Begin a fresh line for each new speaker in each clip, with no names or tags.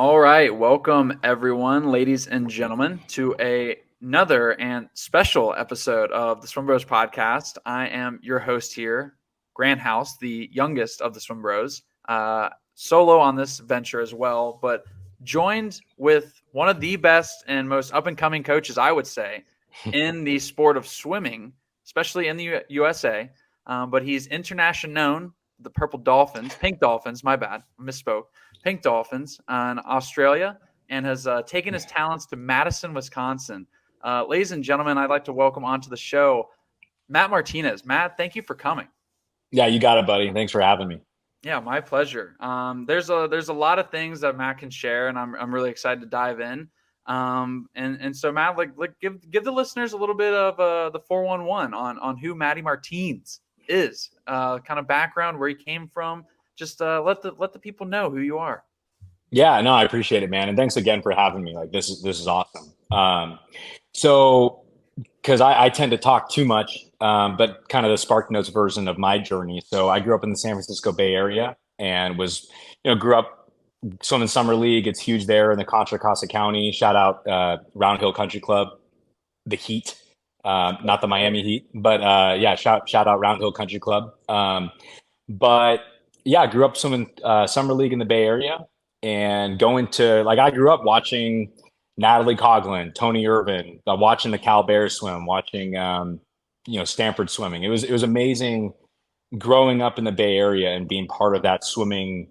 All right, welcome everyone, ladies and gentlemen, to another and special episode of the Swim Bros podcast. I am your host here, Grant House, the youngest of the Swim Bros, solo on this venture as well, but joined with one of the best and most up and coming coaches, I would say, in the sport of swimming, especially in the USA. But he's international known, the Pink Dolphins, my bad, I misspoke. Pink Dolphins in Australia and has taken his talents to Madison, Wisconsin. Ladies and gentlemen, I'd like to welcome onto the show Matt Martinez. Matt, thank you for coming.
Yeah, you got it, buddy. Thanks for having me.
Yeah, my pleasure. There's a lot of things that Matt can share, and I'm really excited to dive in. And so Matt, give the listeners a little bit of the 411 on who Matty Martinez is, kind of background, where he came from. Just let the people know who you are.
Yeah, no, I appreciate it, man, and thanks again for having me. Like this is awesome. So because I tend to talk too much, but kind of the Spark Notes version of my journey. So I grew up in the San Francisco Bay Area and grew up swimming summer league. It's huge there in the Contra Costa County. Shout out Round Hill Country Club, the Heat, not the Miami Heat, but yeah, shout out Round Hill Country Club. But yeah, I grew up swimming summer league in the Bay Area and going to I grew up watching Natalie Coughlin, Tony Irvin, watching the Cal Bears swim, watching Stanford swimming. It was amazing growing up in the Bay Area and being part of that swimming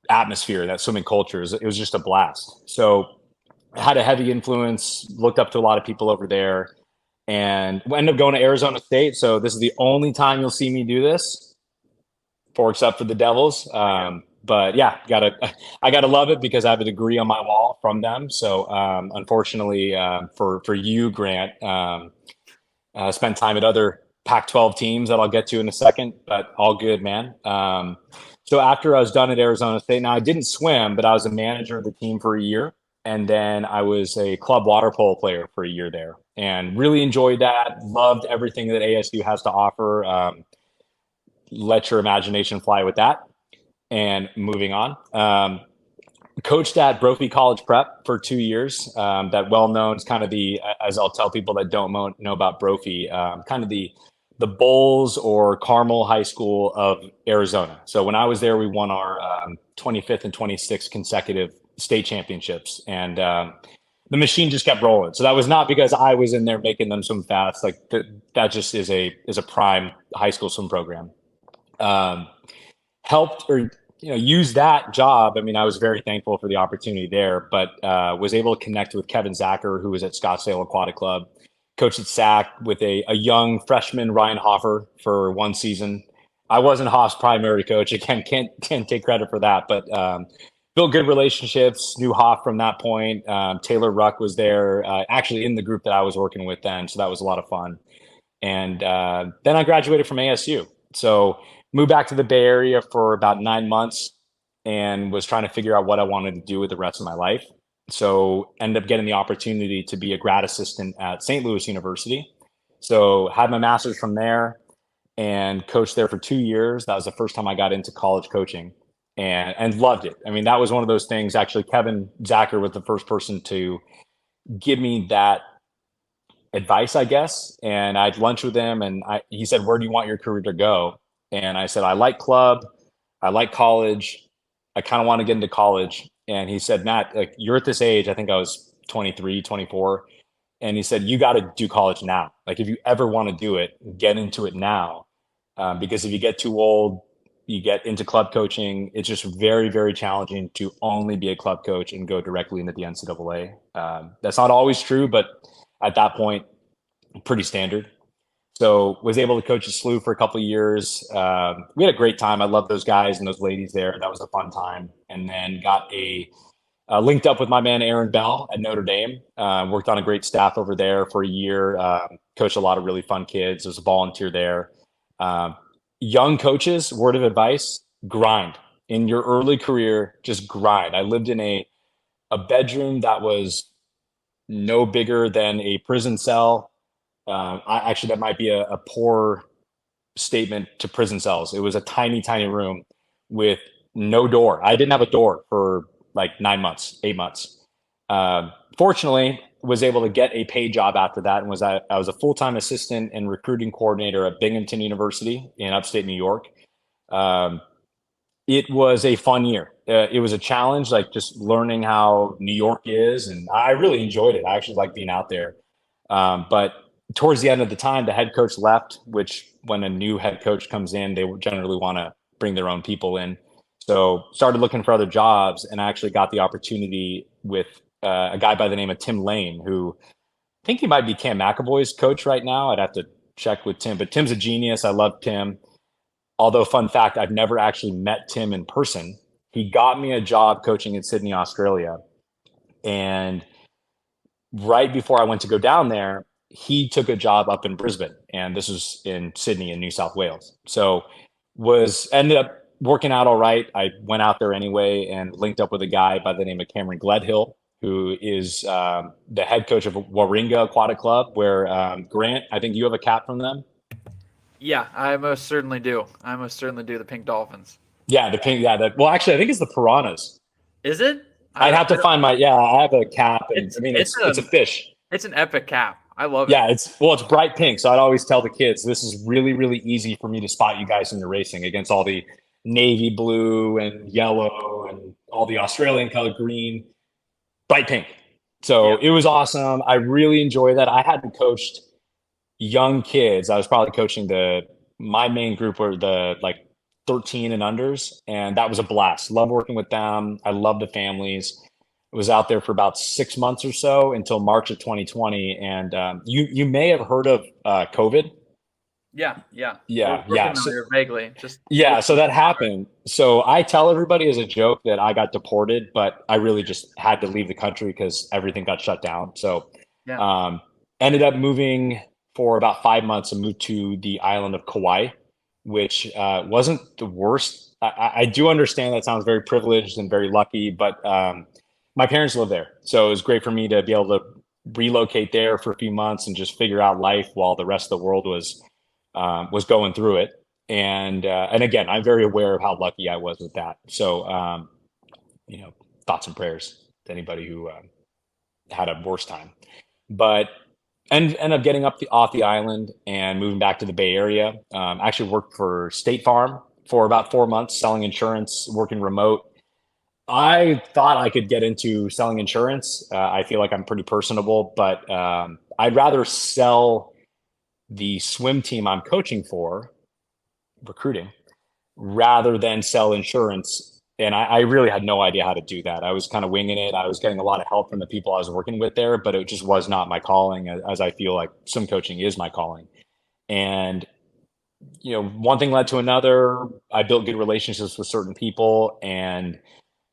atmosphere, that swimming culture. It was just a blast. So I had a heavy influence, looked up to a lot of people over there, and ended up going to Arizona State. So this is the only time you'll see me do this. Except for the Devils. But yeah, I gotta love it because I have a degree on my wall from them. So unfortunately for you, Grant, spent time at other Pac-12 teams that I'll get to in a second, but all good, man. So after I was done at Arizona State, now I didn't swim, but I was a manager of the team for a year. And then I was a club water polo player for a year there and really enjoyed that. Loved everything that ASU has to offer. Let your imagination fly with that. And moving on, coached at Brophy College Prep for 2 years. That well-known is kind of as I'll tell people that don't know about Brophy, kind of the Bulls or Carmel High School of Arizona. So when I was there, we won our 25th and 26th consecutive state championships. And the machine just kept rolling. So that was not because I was in there making them swim fast. Like that just is a prime high school swim program. Helped or use that job. I mean, I was very thankful for the opportunity there, but was able to connect with Kevin Zacher, who was at Scottsdale Aquatic Club, coached at SAC with a young freshman Ryan Hoffer for one season. I wasn't Hoff's primary coach. Again, can't take credit for that, but built good relationships. Knew Hoff from that point. Taylor Ruck was there, actually in the group that I was working with then, so that was a lot of fun. And then I graduated from ASU. So moved back to the Bay Area for about 9 months and was trying to figure out what I wanted to do with the rest of my life. So ended up getting the opportunity to be a grad assistant at St. Louis University. So had my master's from there and coached there for 2 years. That was the first time I got into college coaching and loved it. I mean, that was one of those things. Actually, Kevin Zacher was the first person to give me that advice, I guess. And I had lunch with him and he said, "Where do you want your career to go?" And I said, "I like club. I like college. I kind of want to get into college." And he said, "Matt, like you're at this age," I think I was 23, 24. And he said, "You got to do college now. Like if you ever want to do it, get into it now. Because if you get too old, you get into club coaching. It's just very, very challenging to only be a club coach and go directly into the NCAA. That's not always true, but at that point, pretty standard." So was able to coach a SLU for a couple of years. We had a great time. I love those guys and those ladies there. That was a fun time. And then got linked up with my man Aaron Bell at Notre Dame. Worked on a great staff over there for a year. Coached a lot of really fun kids. Was a volunteer there. Young coaches, word of advice: grind. In your early career, just grind. I lived in a bedroom that was no bigger than a prison cell. That might be a poor statement to prison cells. It was a tiny, tiny room with no door. I didn't have a door for like 9 months, 8 months. Fortunately, was able to get a paid job after that, and I was a full-time assistant and recruiting coordinator at Binghamton University in upstate New York. Um, it was a fun year. It was a challenge, like just learning how New York is, and I really enjoyed it. I actually like being out there. But towards the end of the time, the head coach left, which when a new head coach comes in, they generally want to bring their own people in. So started looking for other jobs, and I actually got the opportunity with a guy by the name of Tim Lane, who I think he might be Cam McAvoy's coach right now. I'd have to check with Tim, but Tim's a genius. I love Tim. Although, fun fact, I've never actually met Tim in person. He got me a job coaching in Sydney, Australia. And right before I went to go down there, he took a job up in Brisbane. And this was in Sydney in New South Wales. So ended up working out all right. I went out there anyway and linked up with a guy by the name of Cameron Gledhill, who is the head coach of Warringah Aquatic Club, where Grant, I think you have a cap from them.
Yeah, I most certainly do. The Pink Dolphins.
Yeah, the pink. Yeah, well, actually, I think it's the piranhas.
Is it?
I'd have to find my. Yeah, I have a cap, and it's a fish.
It's an epic cap. I love it.
Yeah, it's bright pink. So I'd always tell the kids, this is really, really easy for me to spot you guys in the racing against all the navy blue and yellow and all the Australian color green, bright pink. So It was awesome. I really enjoyed that. I hadn't coached young kids. I was probably coaching my main group were the like 13 and unders, and that was a blast. Love working with them. I love the families. I was out there for about 6 months or so until March of 2020. And you may have heard of COVID.
Yeah.
So,
vaguely.
So that happened. So I tell everybody as a joke that I got deported, but I really just had to leave the country because everything got shut down. So ended up moving for about 5 months and moved to the island of Kauai, which wasn't the worst. I do understand that sounds very privileged and very lucky, but my parents live there. So it was great for me to be able to relocate there for a few months and just figure out life while the rest of the world was going through it. And again, I'm very aware of how lucky I was with that. So, thoughts and prayers to anybody who had a worse time. But end up getting off the island and moving back to the Bay Area. Actually worked for State Farm for about 4 months, selling insurance, working remote. I thought I could get into selling insurance. I feel like I'm pretty personable, but I'd rather sell the swim team I'm coaching for, recruiting, rather than sell insurance. And I really had no idea how to do that. I was kind of winging it. I was getting a lot of help from the people I was working with there, but it just was not my calling, as I feel like swim coaching is my calling. And, one thing led to another. I built good relationships with certain people, and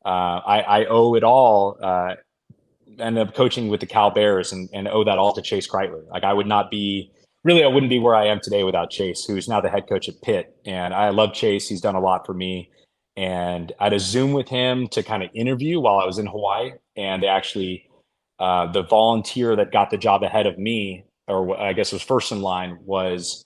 I owe it all. Ended up coaching with the Cal Bears and owe that all to Chase Kreitler. Like I wouldn't be where I am today without Chase, who's now the head coach at Pitt. And I love Chase. He's done a lot for me. And I had a Zoom with him to kind of interview while I was in Hawaii. And they actually, the volunteer that got the job ahead of me, or I guess was first in line, was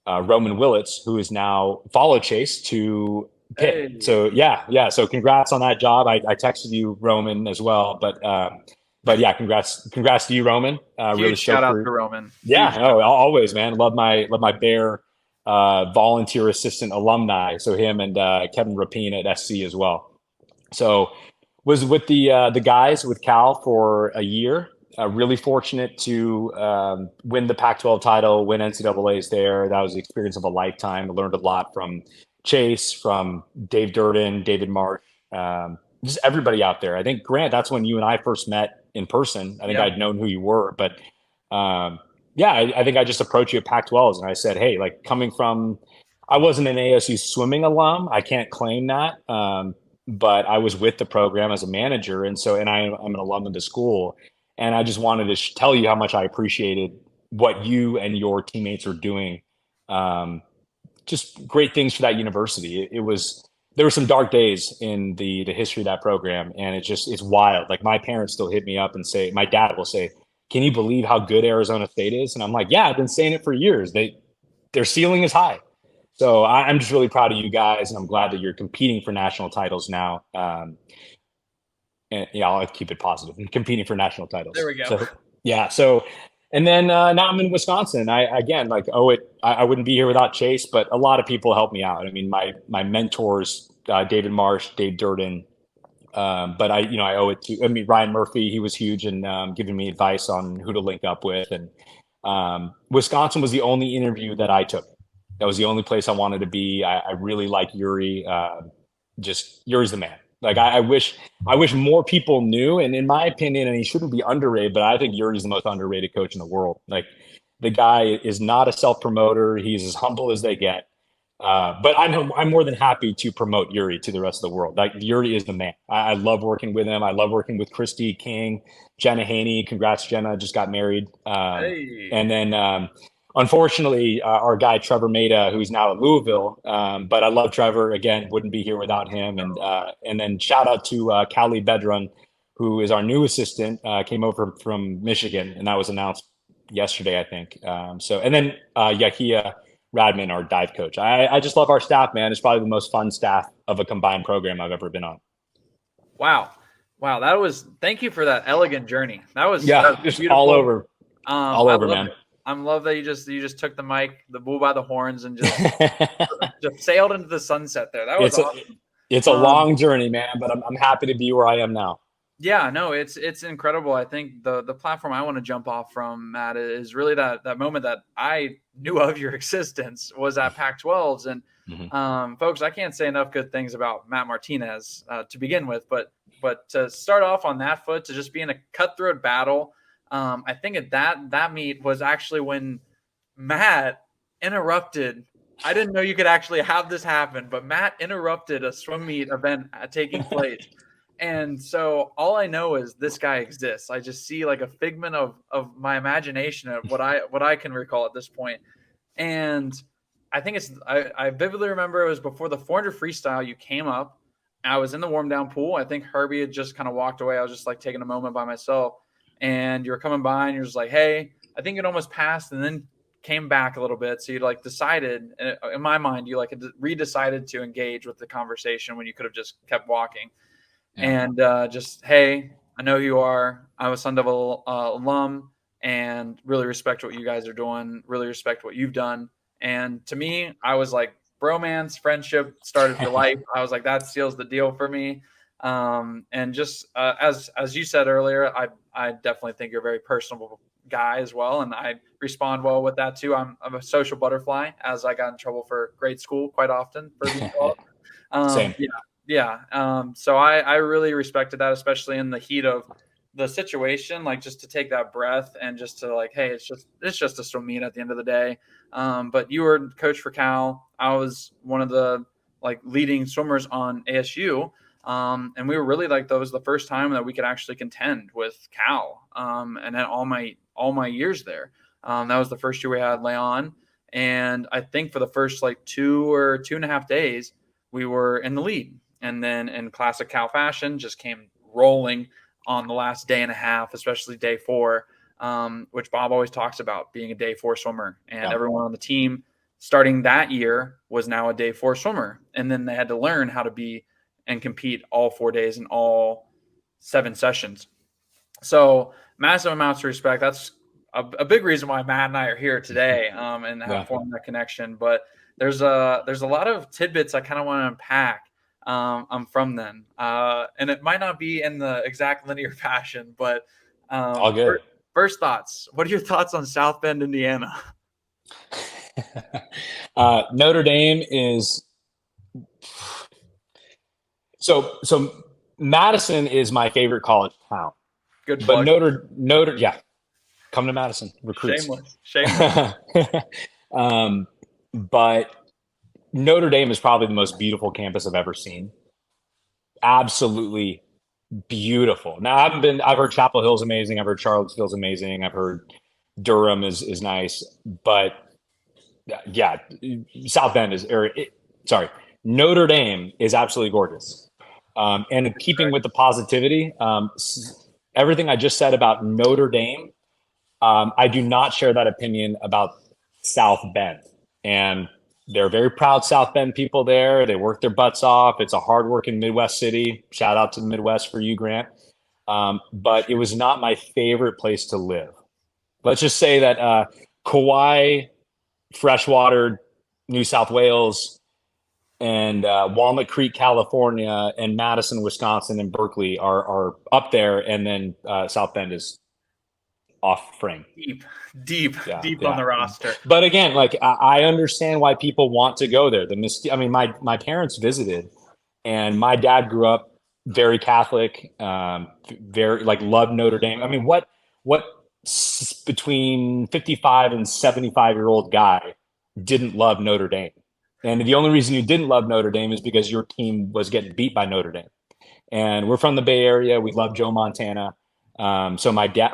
Roman Willits, who is now followed Chase to Pitt. Hey. So yeah. So congrats on that job. I texted you, Roman, as well. But yeah, congrats to you, Roman.
Really shout out to Roman.
Yeah, always, man. Love my Bear volunteer assistant alumni. So him and Kevin Rapine at SC as well. So was with the guys with Cal for a year. Really fortunate to win the Pac-12 title, win NCAA's there. That was the experience of a lifetime. I learned a lot from Chase, from Dave Durden, David Marsh, just everybody out there. I think, Grant, that's when you and I first met in person. I think I'd known who you were, but I think I just approached you at Pac-12s and I said, hey, like I wasn't an ASU swimming alum. I can't claim that. But I was with the program as a manager. And I'm an alum of the school. And I just wanted to tell you how much I appreciated what you and your teammates are doing. Just great things for that university. There were some dark days in the history of that program, and it's wild. Like my parents still hit me up and my dad will say, can you believe how good Arizona State is? And I'm like, yeah, I've been saying it for years. Their ceiling is high. So I'm just really proud of you guys, and I'm glad that you're competing for national titles now. and yeah, I'll keep it positive. I'm competing for national titles.
There we go.
So yeah, so and then now I'm in Wisconsin. I again like owe it. I wouldn't be here without Chase, but a lot of people helped me out. I mean, my mentors, David Marsh, Dave Durden. But I owe it to, I mean, Ryan Murphy, he was huge in giving me advice on who to link up with. And Wisconsin was the only interview that I took. That was the only place I wanted to be. I really like Yuri. Just Yuri's the man. Like I wish more people knew. And in my opinion, and he shouldn't be underrated, but I think Yuri's the most underrated coach in the world. Like the guy is not a self promoter. He's as humble as they get. But I'm more than happy to promote Yuri to the rest of the world. Like Yuri is the man. I love working with him. I love working with Christy King, Jenna Haney. Congrats, Jenna, just got married.
Hey.
And then unfortunately, our guy Trevor Maida, who's now at Louisville. But I love Trevor. Again, wouldn't be here without him. And then shout out to Callie Bedrun, who is our new assistant. Came over from Michigan, and that was announced yesterday, I think. And then Yakia Radman, our dive coach. I just love our staff, man. It's probably the most fun staff of a combined program I've ever been on.
Wow. Thank you for that elegant journey. That was
just beautiful. All over, man.
I love that you just took the mic, the bull by the horns, and just just sailed into the sunset there. That was awesome.
It's a long journey, man, but I'm happy to be where I am now.
Yeah, no, it's incredible. I think the platform I want to jump off from, Matt, is really that moment that I knew of your existence was at Pac-12s. And folks, I can't say enough good things about Matt Martinez to begin with, but to start off on that foot, to just be in a cutthroat battle, I think at that meet was actually when Matt interrupted. I didn't know you could actually have this happen, but Matt interrupted a swim meet event taking place. And so all I know is this guy exists. I just see like a figment of my imagination of what I can recall at this point. And I think I vividly remember it was before the 400 freestyle. You came up. I was in the warm down pool. I think Herbie had just kind of walked away. I was just like taking a moment by myself. And you were coming by and you're just like, hey, I think it almost passed and then came back a little bit. So you like decided, in my mind, you like redecided to engage with the conversation when you could have just kept walking. Yeah. And just, hey, I know who you are. I'm a Sun Devil alum and really respect what you guys are doing, really respect what you've done. And to me, I was like, bromance, friendship started for life. I was like, that seals the deal for me. And just as you said earlier, I definitely think you're a very personable guy as well. And I respond well with that too. I'm a social butterfly, as I got in trouble for grade school quite often for being
Same.
Yeah. So I really respected that, especially in the heat of the situation, like just to take that breath and just to like, hey, it's just a swim meet at the end of the day. But you were coach for Cal. I was one of the like leading swimmers on ASU. And we were really like, that was the first time that we could actually contend with Cal. And then all my years there, that was the first year we had Leon. And I think for the first like 2 or 2.5 days, we were in the lead. And then in classic Cal fashion, just came rolling on the last day and a half, especially day 4, which Bob always talks about being a day 4 swimmer. And everyone on the team starting that year was now a day 4 swimmer. And then they had to learn how to be and compete all 4 days in all 7 sessions. So massive amounts of respect. That's a big reason why Matt and I are here today and have formed that connection. But there's a lot of tidbits I kind of want to unpack from then. And it might not be in the exact linear fashion, but
all good.
First thoughts. What are your thoughts on South Bend, Indiana?
Notre Dame is so Madison is my favorite college town.
Good
plug. But Notre yeah. Come to Madison. Recruits.
Shameless.
But Notre Dame is probably the most beautiful campus I've ever seen. Absolutely beautiful. Now I've heard Chapel Hill's amazing. I've heard Charlottesville's amazing. I've heard Durham is nice, but yeah, South Bend Notre Dame is absolutely gorgeous. And keeping with the positivity, everything I just said about Notre Dame, I do not share that opinion about South Bend. And They're very proud South Bend people there. They work their butts off. It's a hardworking Midwest city. Shout out to the Midwest for you, Grant. But it was not my favorite place to live. Let's just say that Kauai, Freshwater, New South Wales, and Walnut Creek, California, and Madison, Wisconsin, and Berkeley are up there, and then South Bend is off frame.
Deep on the roster.
But again, like I understand why people want to go there. I mean, my parents visited, and my dad grew up very Catholic, very like loved Notre Dame. I mean, what between 55 and 75-year-old guy didn't love Notre Dame? And the only reason you didn't love Notre Dame is because your team was getting beat by Notre Dame. And we're from the Bay Area. We love Joe Montana. So my dad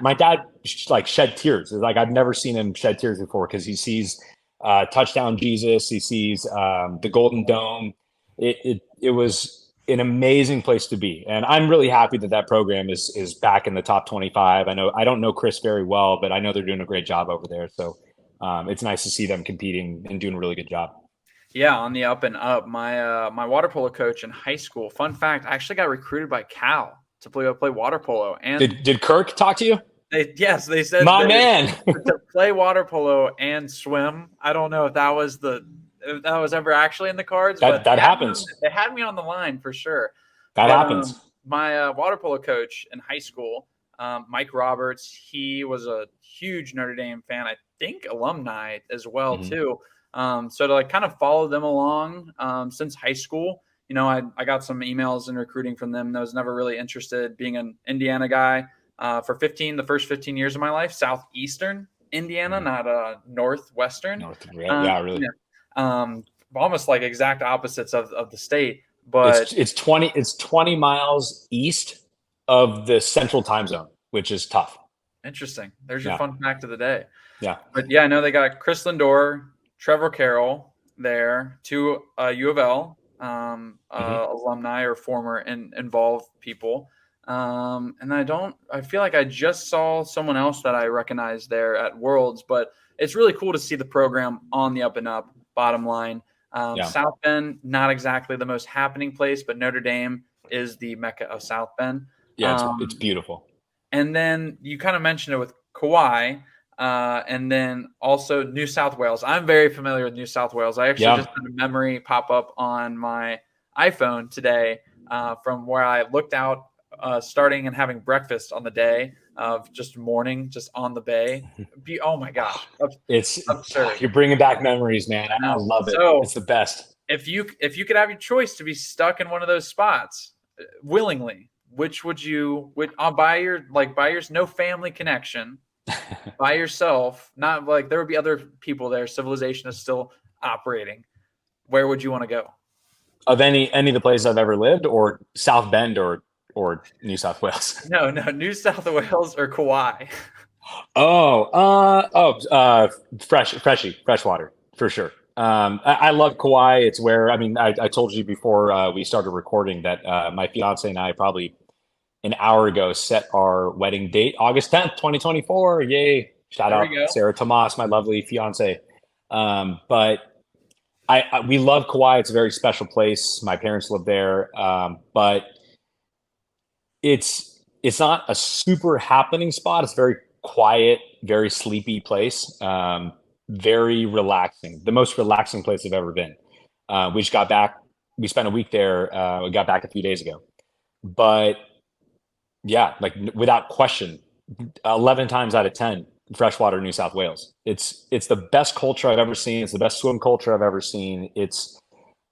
like shed tears. Like I've never seen him shed tears before because he sees touchdown Jesus. He sees the Golden Dome. It was an amazing place to be, and I'm really happy that program is back in the top 25. I don't know Chris very well, but I know they're doing a great job over there. So it's nice to see them competing and doing a really good job.
Yeah, on the up and up. My water polo coach in high school. Fun fact: I actually got recruited by Cal to play water polo. And
did Kirk talk to you?
Yes, they said
my man
to play water polo and swim. I don't know if that was ever actually in the cards.
That happens.
They had me on the line for sure.
That happens.
My water polo coach in high school, Mike Roberts, he was a huge Notre Dame fan. I think alumni as well too. So to like kind of follow them along since high school, you know, I got some emails and recruiting from them. I was never really interested being an Indiana guy for the first 15 years of my life, Southeastern Indiana, not Northwestern.
Yeah, really.
Almost like exact opposites of the state, but
it's 20 miles east of the central time zone, which is tough.
Interesting. There's your fun fact of the day.
Yeah.
But yeah, I know they got Chris Lindor, Trevor Carroll there, two U of L alumni or former involved people. And I feel like I just saw someone else that I recognized there at Worlds, but it's really cool to see the program on the up and up. Bottom line, South Bend, not exactly the most happening place, but Notre Dame is the mecca of South Bend.
Yeah, it's beautiful.
And then you kind of mentioned it with Kauai, and then also New South Wales. I'm very familiar with New South Wales. I actually just had a memory pop up on my iPhone today from where I looked out starting and having breakfast on the day of just morning, just on the bay. Oh my gosh.
It's
absurd.
You're bringing back memories, man. I love it. So, it's the best.
If you could have your choice to be stuck in one of those spots willingly, which would you by your no family connection, by yourself, not like there would be other people there, civilization is still operating. Where would you want to go?
Of any of the places I've ever lived, or South Bend or New South Wales?
No, New South Wales or Kauai.
Freshwater for sure. I love Kauai. It's where, I told you before we started recording that my fiance and I probably an hour ago set our wedding date, August 10th, 2024. Yay. Shout out Sarah Tomas, my lovely fiance. But we love Kauai. It's a very special place. My parents live there. But it's not a super happening spot. It's a very quiet, very sleepy place. Very relaxing. The most relaxing place I've ever been. We just got back. We spent a week there. We got back a few days ago. But yeah, like without question, 11 times out of 10, freshwater New South Wales. It's the best culture I've ever seen. It's the best swim culture I've ever seen. It's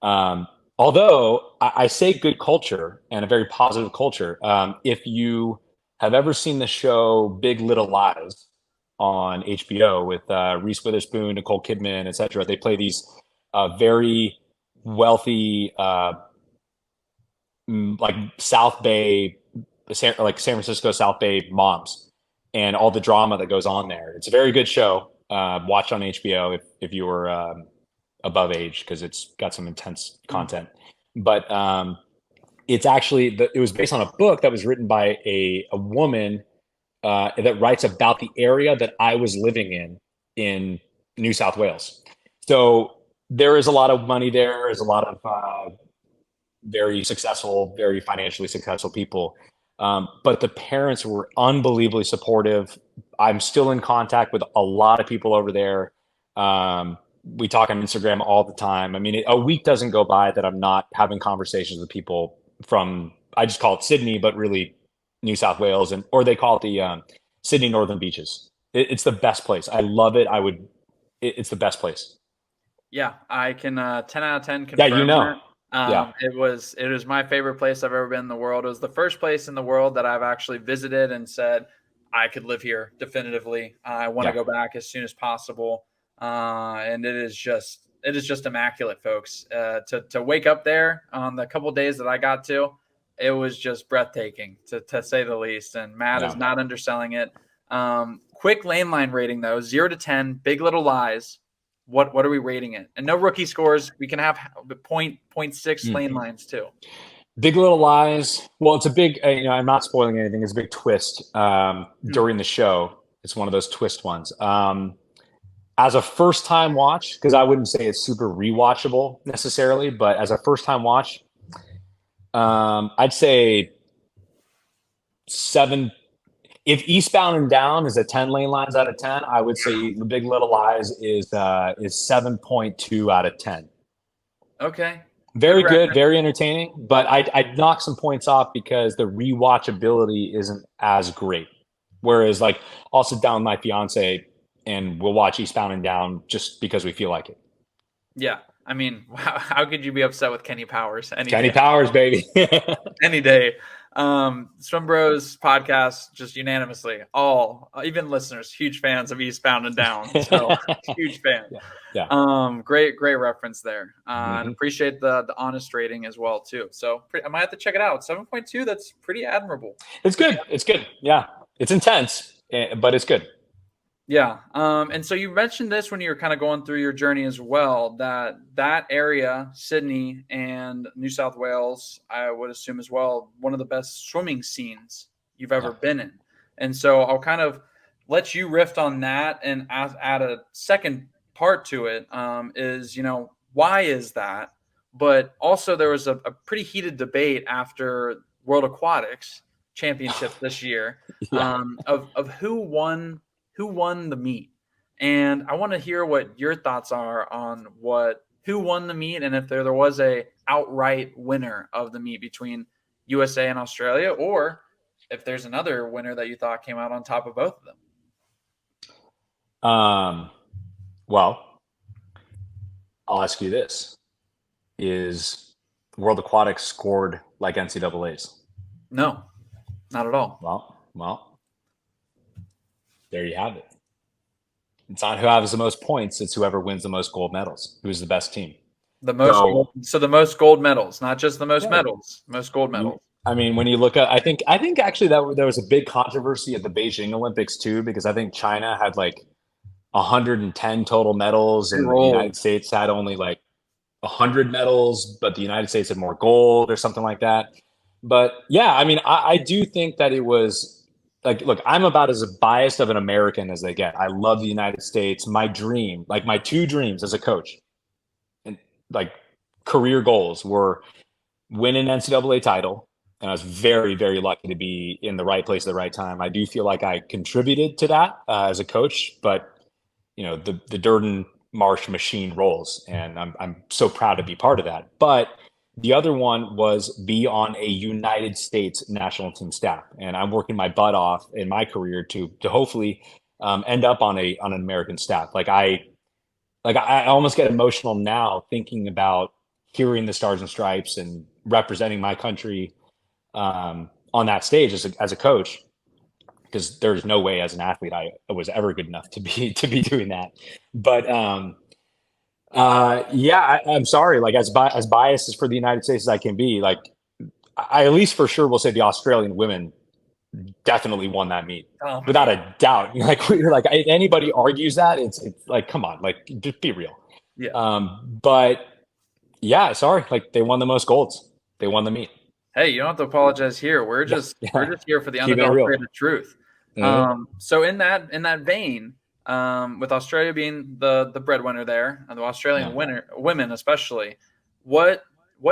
although I say good culture and a very positive culture. If you have ever seen the show Big Little Lies on HBO with Reese Witherspoon, Nicole Kidman, etc., they play these very wealthy, like South Bay, like San Francisco South Bay moms, and all the drama that goes on there. It's a very good show. Watch on HBO if you were above age, because it's got some intense content. But it's actually it was based on a book that was written by a woman that writes about the area that I was living in New South Wales. So there is a lot of money there. There's a lot of very successful, very financially successful people. But the parents were unbelievably supportive. I'm still in contact with a lot of people over there. We talk on Instagram all the time. I mean, a week doesn't go by that I'm not having conversations with people from, I just call it Sydney, but really New South Wales, or they call it the Sydney Northern Beaches. It's the best place. I love it. It's the best place.
Yeah, I can 10 out of 10
Yeah,
confirm that.
Yeah.
It was my favorite place I've ever been in the world. It was the first place in the world that I've actually visited and said I could live here definitively. I want to go back as soon as possible. And it is just immaculate, folks. To wake up there on the couple days that I got to, it was just breathtaking to say the least. And Matt is not underselling it. Quick lane line rating though, 0 to 10, Big Little Lies. What are we rating it? And no rookie scores. We can have the 0.6 lane lines too.
Big Little Lies. Well, it's a big, I'm not spoiling anything. It's a big twist during the show. It's one of those twist ones. As a first time watch, because I wouldn't say it's super rewatchable necessarily, but as a first time watch, I'd say 7. If Eastbound and Down is a 10 lane lines out of 10, I would say The Big Little Lies is 7.2 out of 10.
Okay.
Very good, very entertaining, but I'd knock some points off because the rewatchability isn't as great. Whereas, like, I'll sit down with my fiance and we'll watch Eastbound and Down just because we feel like it.
Yeah. I mean, how could you be upset with Kenny Powers?
Kenny Powers, baby.
Any day. Swim Bros podcast, just unanimously, even listeners, huge fans of Eastbound and Down. So huge fan.
Yeah.
Great reference there. And appreciate the honest rating as well too. So I might have to check it out. 7.2. That's pretty admirable.
It's good. It's good. Yeah. It's intense, but it's good.
Yeah. And so you mentioned this when you were kind of going through your journey as well, that area, Sydney and New South Wales, I would assume as well, one of the best swimming scenes you've ever been in. And so I'll kind of let you riff on that and add a second part to it, is, why is that? But also there was a pretty heated debate after World Aquatics Championship this year of who won the meet. And I want to hear what your thoughts are on who won the meet, and if there was a outright winner of the meet between USA and Australia, or if there's another winner that you thought came out on top of both of them.
Well, I'll ask you this. Is World Aquatics scored like NCAAs?
No, not at all.
Well, there you have it. It's not who has the most points. It's whoever wins the most gold medals. Who's the best team?
The most gold medals, not just the most medals, most gold medals.
I mean, when you look at, I think actually that there was a big controversy at the Beijing Olympics too, because I think China had like 110 total medals and the United States had only like 100 medals, but the United States had more gold or something like that. But yeah, I mean, I do think that it was, like, look, I'm about as biased of an American as they get. I love the United States. My dream, like my two dreams as a coach and like career goals were win an NCAA title. And I was very, very lucky to be in the right place at the right time. I do feel like I contributed to that as a coach, but the Durden Marsh machine rolls, and I'm so proud to be part of that. But the other one was be on a United States national team staff, and I'm working my butt off in my career to hopefully end up on an American staff. I almost get emotional now thinking about hearing the Stars and Stripes and representing my country on that stage as a coach, because there's no way as an athlete I was ever good enough to be doing that. But I'm sorry. Like as biased as for the United States as I can be, like I at least for sure will say the Australian women definitely won that meet without a doubt. Like anybody argues that, it's like, come on, like just be real.
Yeah.
But yeah, sorry, like they won the most golds. They won the meet.
Hey, you don't have to apologize here. We're just here for the unadulterated truth. So in that vein, with Australia being the breadwinner there, and the Australian
Yeah.
women especially, what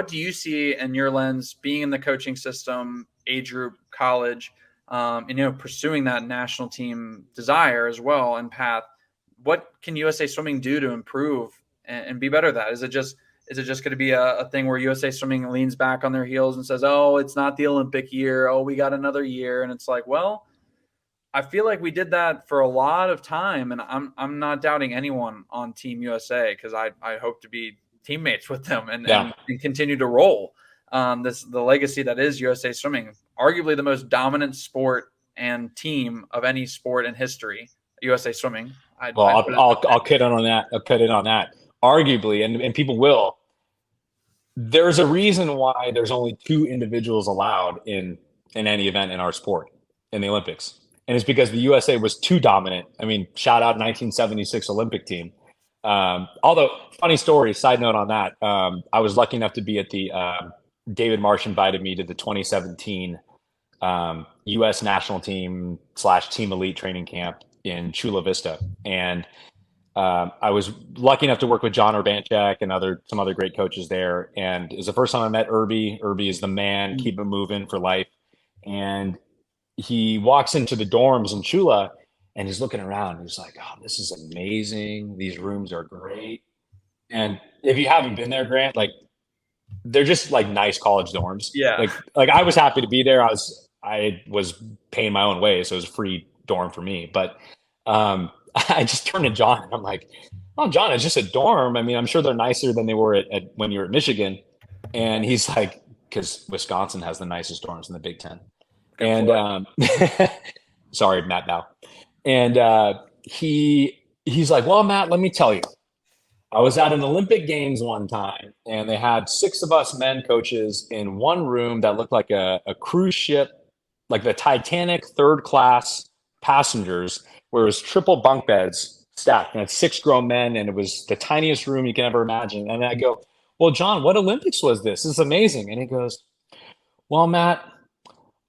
do you see in your lens being in the coaching system, age group, college, and pursuing that national team desire as well and path? What can USA Swimming do to improve and be better at that? Is it just going to be a thing where USA Swimming leans back on their heels and says, "Oh, it's not the Olympic year. Oh, we got another year," and it's like, well, I feel like we did that for a lot of time, and I'm not doubting anyone on Team USA because I hope to be teammates with them and
Yeah.
and continue to roll the legacy that is USA Swimming, arguably the most dominant sport and team of any sport in history. USA Swimming.
Well,
I'd put it
I'll cut in on that. I'll cut in on that. Arguably, and people will. There's a reason why there's only two individuals allowed in any event in our sport in the Olympics, and it's because the USA was too dominant. I mean, shout out 1976 Olympic team. Although, funny story, side note on that, I was lucky enough to be at the David Marsh invited me to the 2017 U.S. national team / team elite training camp in Chula Vista, and I was lucky enough to work with John Urbanchek and some other great coaches there. And it was the first time I met Irby. Irby is the man, keep it moving for life. And he walks into the dorms in Chula and he's looking around. He's like, "Oh, this is amazing. These rooms are great." And if you haven't been there, Grant, like they're just like nice college dorms.
Yeah.
Like I was happy to be there. I was paying my own way, so it was a free dorm for me. But I just turned to John and I'm like, "Oh, John, it's just a dorm. I mean, I'm sure they're nicer than they were at when you were at Michigan." And he's like, "Because Wisconsin has the nicest dorms in the Big Ten."
Good
And sorry, Matt Dow. And he's like, "Well, Matt, let me tell you. I was at an Olympic Games one time, and they had 6 of us men coaches in one room that looked like a cruise ship, like the Titanic third class passengers, where it was triple bunk beds stacked, and it's 6 grown men, and it was the tiniest room you can ever imagine." And I go, "Well, John, what Olympics was this? This is amazing." And he goes, "Well, Matt,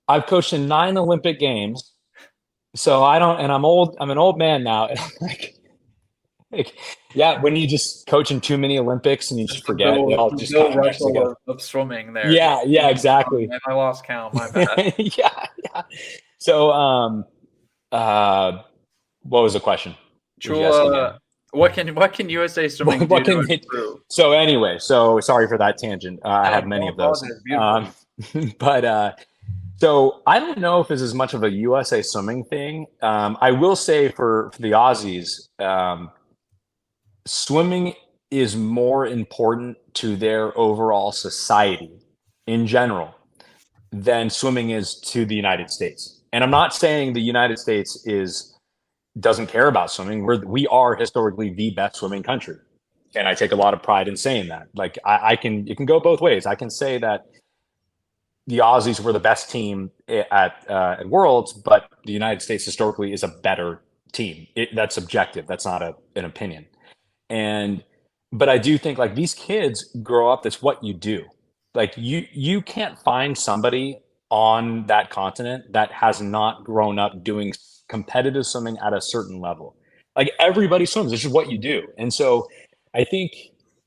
I've coached in 9 Olympic Games, so I don't, and I'm old. I'm an old man now." And I'm like, yeah, when you just coach in too many Olympics and you just forget, it all just
Bill
kind of meshes
Russell
together.
of swimming there.
Yeah, exactly.
I lost count. My bad.
Yeah. So, what was the question?
Chula, what can USA Swimming do to improve?
So anyway, so sorry for that tangent. I have many of those. But so I don't know if it's as much of a USA Swimming thing. I will say for the Aussies, swimming is more important to their overall society in general than swimming is to the United States. And I'm not saying the United States doesn't care about swimming. We are historically the best swimming country. And I take a lot of pride in saying that. Like it can go both ways. I can say that the Aussies were the best team at Worlds, but the United States historically is a better team. That's objective. That's not an opinion. But I do think like these kids grow up, that's what you do. Like you can't find somebody on that continent that has not grown up doing competitive swimming at a certain level. Like everybody swims. This is what you do. And so I think,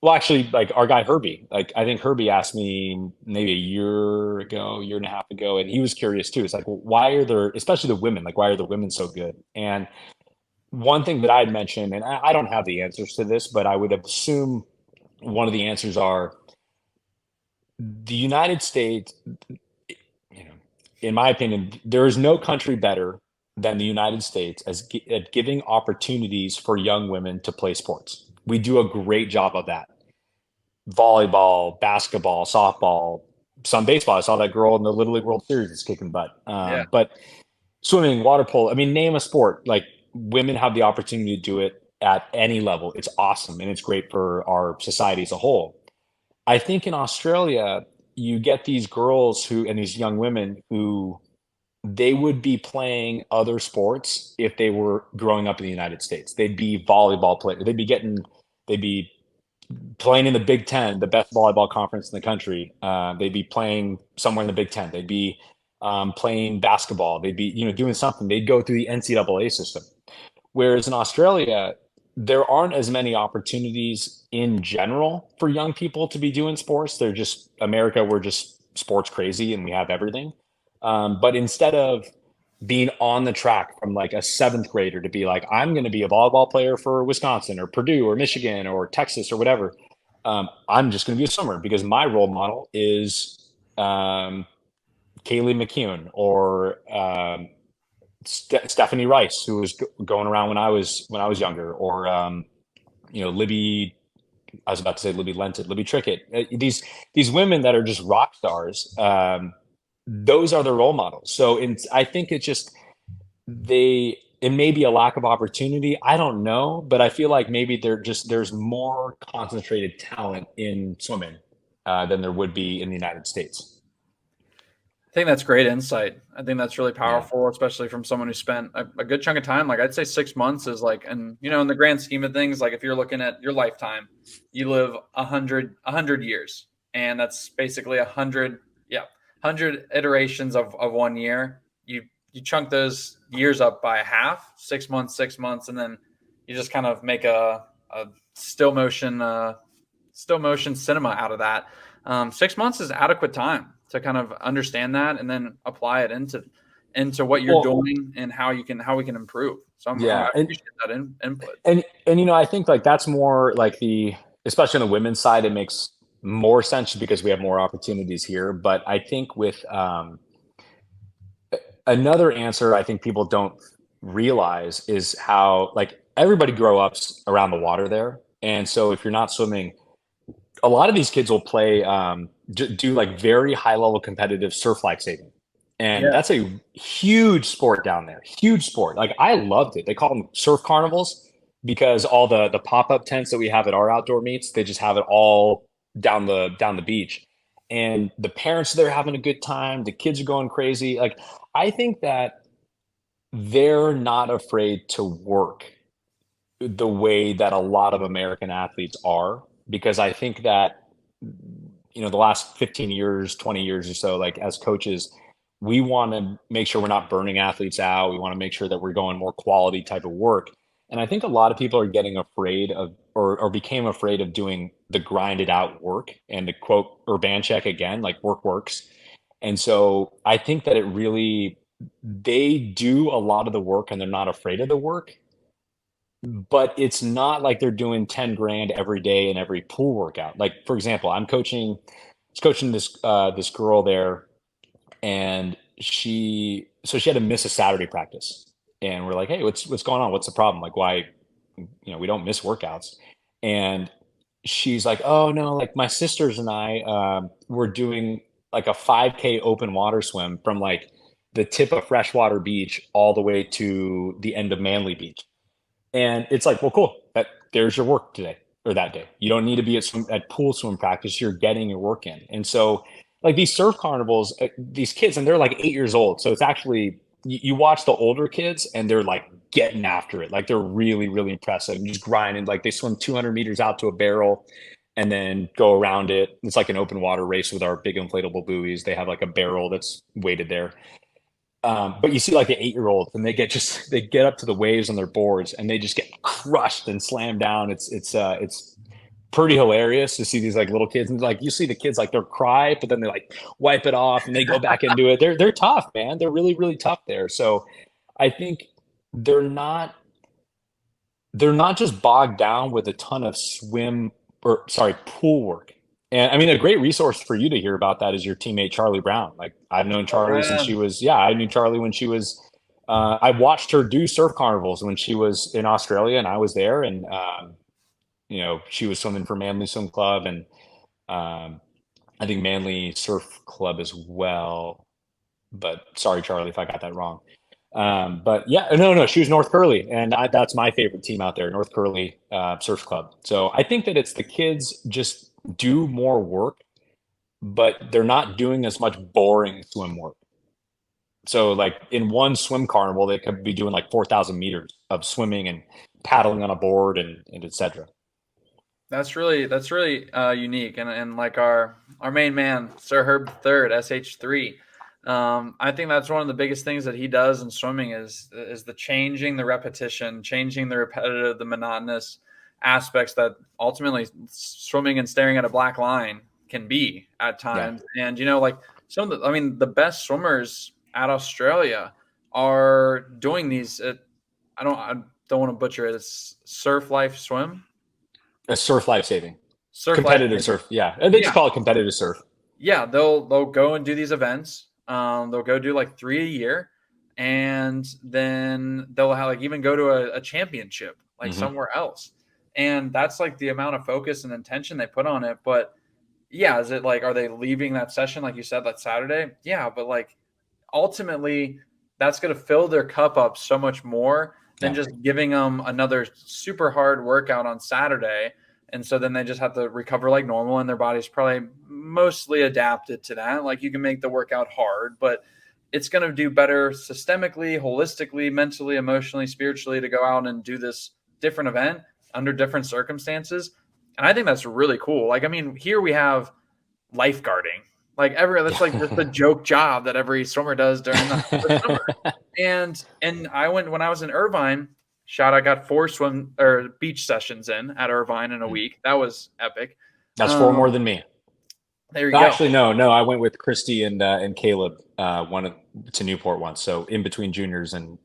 well, actually, like our guy Herbie, like I think Herbie asked me maybe a year and a half ago, and he was curious too. It's like, well, why are there, especially the women, like why are the women so good? And one thing that I had mentioned, and I don't have the answers to this, but I would assume one of the answers are the United States, in my opinion, there is no country better than the United States at giving opportunities for young women to play sports. We do a great job of that. Volleyball, basketball, softball, some baseball. I saw that girl in the Little League World Series is kicking butt. But swimming, water polo, I mean, name a sport. Like women have the opportunity to do it at any level. It's awesome, and it's great for our society as a whole. I think in Australia, you get these girls and these young women who they would be playing other sports if they were growing up in the United States. They'd be volleyball players. They'd be playing in the Big Ten, the best volleyball conference in the country. They'd be playing somewhere in the Big Ten. They'd be playing basketball. They'd be doing something. They'd go through the NCAA system. Whereas in Australia, there aren't as many opportunities in general for young people to be doing sports. They're just America, we're just sports crazy and we have everything. But instead of being on the track from like a seventh grader to be like, I'm going to be a volleyball player for Wisconsin or Purdue or Michigan or Texas or whatever, I'm just going to be a swimmer because my role model is Kaylee McKeown or Stephanie Rice, who was going around when I was younger, or Libby. I was about to say Libby Lenton, Libby Trickett. These women that are just rock stars. Those are the role models. So I think it's just it may be a lack of opportunity. I don't know, but I feel like maybe there's more concentrated talent in swimming than there would be in the United States.
I think that's great insight. I think that's really
Yeah.
powerful, especially from someone who spent a good chunk of time. Like I'd say 6 months is like, and in the grand scheme of things, like if you're looking at your lifetime, you live 100 years, and that's basically 100 iterations of 1 year. You chunk those years up by half, 6 months, and then you just kind of make a still motion cinema out of that. 6 months is adequate time to kind of understand that and then apply it into what you're doing and how we can improve. So I appreciate that input.
And I think like that's more like especially on the women's side, it makes more sense because we have more opportunities here. But I think with another answer, I think people don't realize is how like everybody grow up around the water there, and so if you're not swimming, a lot of these kids will play do like very high level competitive surf life saving, and that's a huge sport down there. Huge sport. Like I loved it. They call them surf carnivals because all the pop up tents that we have at our outdoor meets, they just have it all down the beach, and the parents are there having a good time. The kids are going crazy. Like I think that they're not afraid to work the way that a lot of American athletes are, because I think that, the last 15 years, 20 years or so, like as coaches, we want to make sure we're not burning athletes out. We want to make sure that we're going more quality type of work. And I think a lot of people are getting afraid of, or became afraid of doing the grinded out work, and to quote Urbanchek again, like work works. And so I think that they do a lot of the work and they're not afraid of the work, but it's not like they're doing 10 grand every day in every pool workout. Like, for example, I was coaching this girl there, and she had to miss a Saturday practice, and we're like, hey, what's going on? What's the problem? Like, why, we don't miss workouts. And she's like, oh no, like my sisters and I, were doing like a 5K open water swim from like the tip of Freshwater Beach all the way to the end of Manly Beach. And it's like, well, cool. There's your work today or that day. You don't need to be at pool swim practice. You're getting your work in. And so, like these surf carnivals, these kids, and they're like 8 years old. So it's actually you watch the older kids, and they're like getting after it. Like they're really, really impressive. And just grinding. Like they swim 200 meters out to a barrel, and then go around it. It's like an open water race with our big inflatable buoys. They have like a barrel that's weighted there. But you see like the 8-year-olds, and they get up to the waves on their boards, and they just get crushed and slammed down. It's pretty hilarious to see these like little kids, and like you see the kids like they'll cry, but then they like wipe it off and they go back into it. They're tough, man. They're really, really tough there. So I think they're not just bogged down with a ton of pool work. And I mean, a great resource for you to hear about that is your teammate, Charlie Brown. Like I've known Charlie since I knew Charlie when she was, I watched her do surf carnivals when she was in Australia and I was there. And, she was swimming for Manly Swim Club and I think Manly Surf Club as well. But sorry, Charlie, if I got that wrong. But yeah, no, she was North Curly, and that's my favorite team out there, North Curly Surf Club. So I think that it's the kids just do more work, but they're not doing as much boring swim work. So like in one swim carnival, they could be doing like 4,000 meters of swimming and paddling on a board and et cetera.
That's really unique, and like our main man, Sir Herb III, SH3. I think that's one of the biggest things that he does in swimming is the changing the repetition, changing the repetitive, the monotonous aspects that ultimately swimming and staring at a black line can be at
Yeah.
times. And like the best swimmers at Australia are doing these. I don't want to butcher it. It's surf life swim,
A surf life saving,
surf life.
competitive surf. Yeah. They just
Yeah,
call it competitive surf.
yeah, they'll go and do these events. They'll go do like 3 a year, and then they'll have like even go to a championship like
Hmm.
somewhere else. And that's like the amount of focus and intention they put on it. But yeah, is it like are they leaving that session like you said that Saturday? Yeah, but like ultimately that's going to fill their cup up so much more than
Yeah.
just giving them another super hard workout on Saturday. And so then they just have to recover like normal, and their body's probably mostly adapted to that. Like you can make the workout hard, but it's going to do better systemically, holistically, mentally, emotionally, spiritually to go out and do this different event under different circumstances. And I think that's really cool. Like, I mean, here we have lifeguarding. Like that's like just a joke job that every swimmer does during the summer. And I went when I was in Irvine. I got 4 swim or beach sessions in at Irvine in a week. That was epic.
That's 4 more
Um,
than me.
there you go.
Actually, no. I went with Christy and Caleb to Newport once. So in between juniors and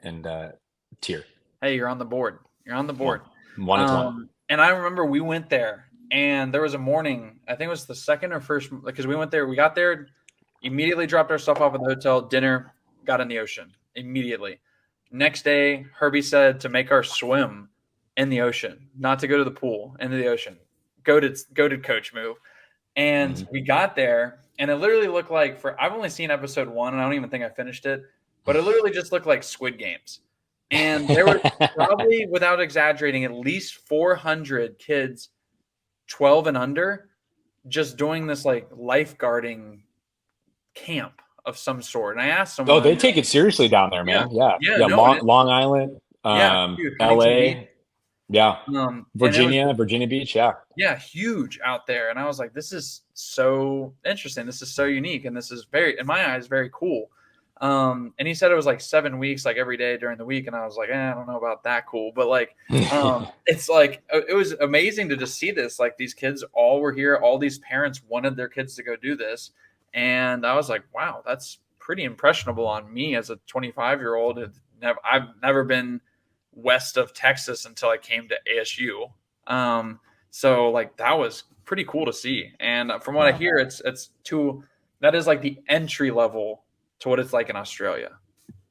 tier
Hey, you're on the board. You're on the
one,
board.
1 and 1.
And I remember we went there, and there was a morning. I think it was the second or first because we went there. We got there, immediately dropped our stuff off at the hotel, dinner, got in the ocean immediately. Next day, Herbie said to make our swim in the ocean, not to go to the pool, into the ocean. Go to coach move. And
Mhm.
we got there, and it literally looked like I've only seen episode 1, and I don't even think I finished it, but it literally just looked like Squid Games. And there was probably, without exaggerating, at least 400 kids 12 and under just doing this like lifeguarding camp of some sort. And I asked
Oh, they
someone,
take it seriously down there,
yeah,
man. Yeah,
yeah,
yeah.
no, and
Long Island,
yeah, huge Huntington Beach,
L.A., yeah,
and it was
Virginia Beach. Yeah,
yeah, huge out there. And I was like, this is so interesting. This is so unique. And this is very, in my eyes, very cool. And he said it was like 7 weeks, like every day during the week. And I was like, I don't know about that cool. But like, it's like, it was amazing to just see this. Like these kids all were here. All these parents wanted their kids to go do this. And I was like, wow, that's pretty impressionable on me as a 25-year-old. I've never been west of Texas until I came to ASU. So like that was pretty cool to see. And from what I
yeah.
hear, that is like the entry level to what it's like in Australia.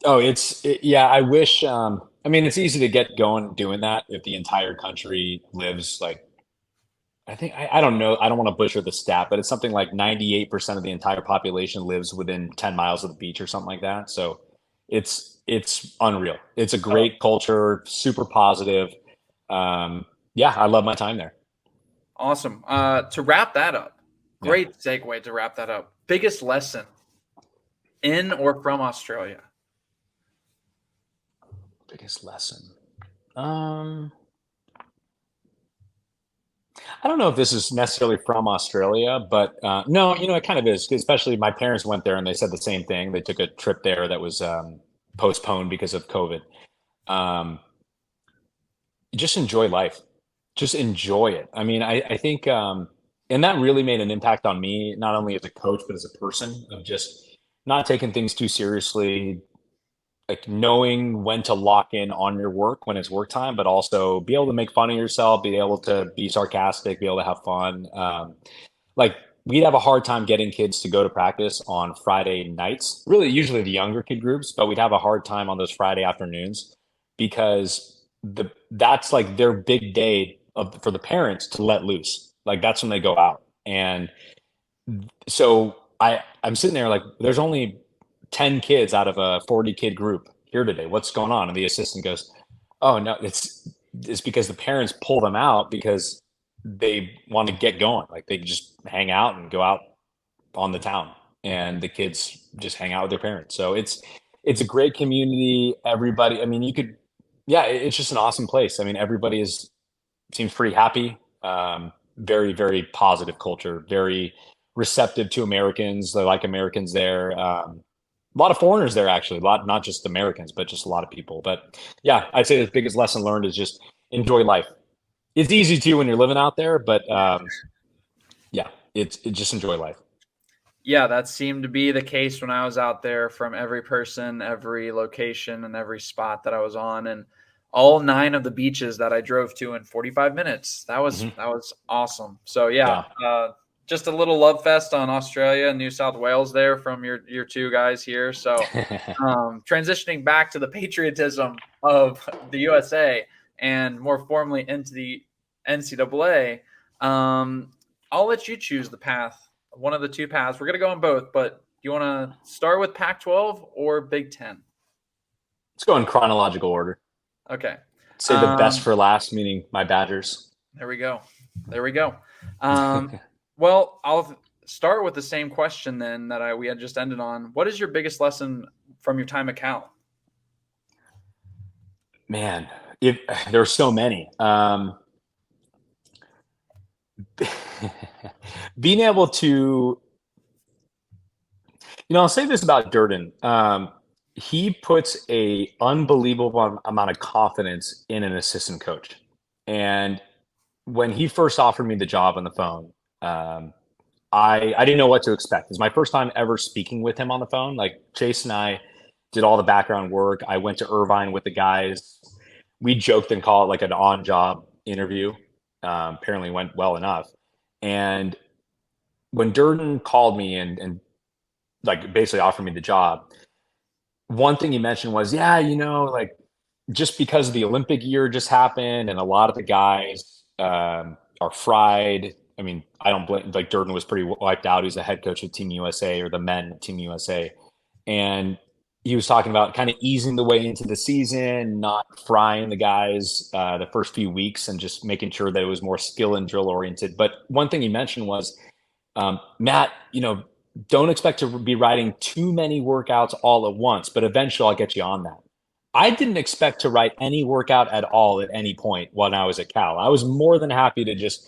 Oh, yeah. I wish. I mean, it's easy to get going doing that if the entire country lives like. I think I don't know. I don't want to butcher the stat, but it's something like 98% of the entire population lives within 10 miles of the beach or something like that. So it's unreal. It's a
Oh,
great culture, super positive. Yeah, I love my time there.
awesome. To wrap that up,
Yeah.
great segue to wrap that up. Biggest lesson in or from Australia?
Biggest lesson. Um, I don't know if this is necessarily from Australia, but no, it kind of is. Especially my parents went there and they said the same thing. They took a trip there that was postponed because of COVID. Um, just enjoy life. Just enjoy it. I mean, I think, and that really made an impact on me, not only as a coach, but as a person of just not taking things too seriously, like knowing when to lock in on your work when it's work time, but also be able to make fun of yourself, be able to be sarcastic, be able to have fun. Like we'd have a hard time getting kids to go to practice on Friday nights, really usually the younger kid groups, but we'd have a hard time on those Friday afternoons because that's like their big day for the parents to let loose. Like that's when they go out. And so I'm sitting there like there's only 10 kids out of a 40 kid group here today. What's going on? And the assistant goes, "Oh no, it's because the parents pull them out because they want to get going. Like they just hang out and go out on the town and the kids just hang out with their parents." So it's a great community. Everybody, I mean, yeah, it's just an awesome place. I mean, everybody seems pretty happy. Very, very positive culture, very receptive to Americans. They like Americans there. lot of foreigners there, actually. A lot, not just Americans, but just a lot of people. But yeah, I'd say the biggest lesson learned is just enjoy life. It's easy to when you're living out there, but yeah, it just enjoy life.
Yeah, that seemed to be the case when I was out there from every person, every location, and every spot that I was on, and all 9 of the beaches that I drove to in 45 minutes.
Hmm.
That was awesome. So yeah,
Yeah.
just a little love fest on Australia and New South Wales there from your two guys here. So transitioning back to the patriotism of the USA and more formally into the NCAA, I'll let you choose the path, one of the two paths. We're going to go on both, but do you want to start with Pac 12 or Big 10?
Let's go in chronological order.
Okay.
Say the best for last, meaning my Badgers.
There we go. There we go. Well, I'll start with the same question then that we had just ended on. What is your biggest lesson from your time at Cal?
Man, if there are so many. Being able to, I'll say this about Durden. He puts a unbelievable amount of confidence in an assistant coach. And when he first offered me the job on the phone, I didn't know what to expect. It was my first time ever speaking with him on the phone. Like Chase and I did all the background work. I went to Irvine with the guys. We joked and called it like an on-job interview. Apparently went well enough. And when Durden called me and like basically offered me the job, one thing he mentioned was, yeah, like just because the Olympic year just happened and a lot of the guys are fried. I mean, I don't blame, like Durden was pretty wiped out. He's the head coach of Team USA, or the men of Team USA. And he was talking about kind of easing the way into the season, not frying the guys the first few weeks and just making sure that it was more skill and drill oriented. But one thing he mentioned was, Matt, don't expect to be writing too many workouts all at once, but eventually I'll get you on that. I didn't expect to write any workout at all at any point when I was at Cal. I was more than happy to just,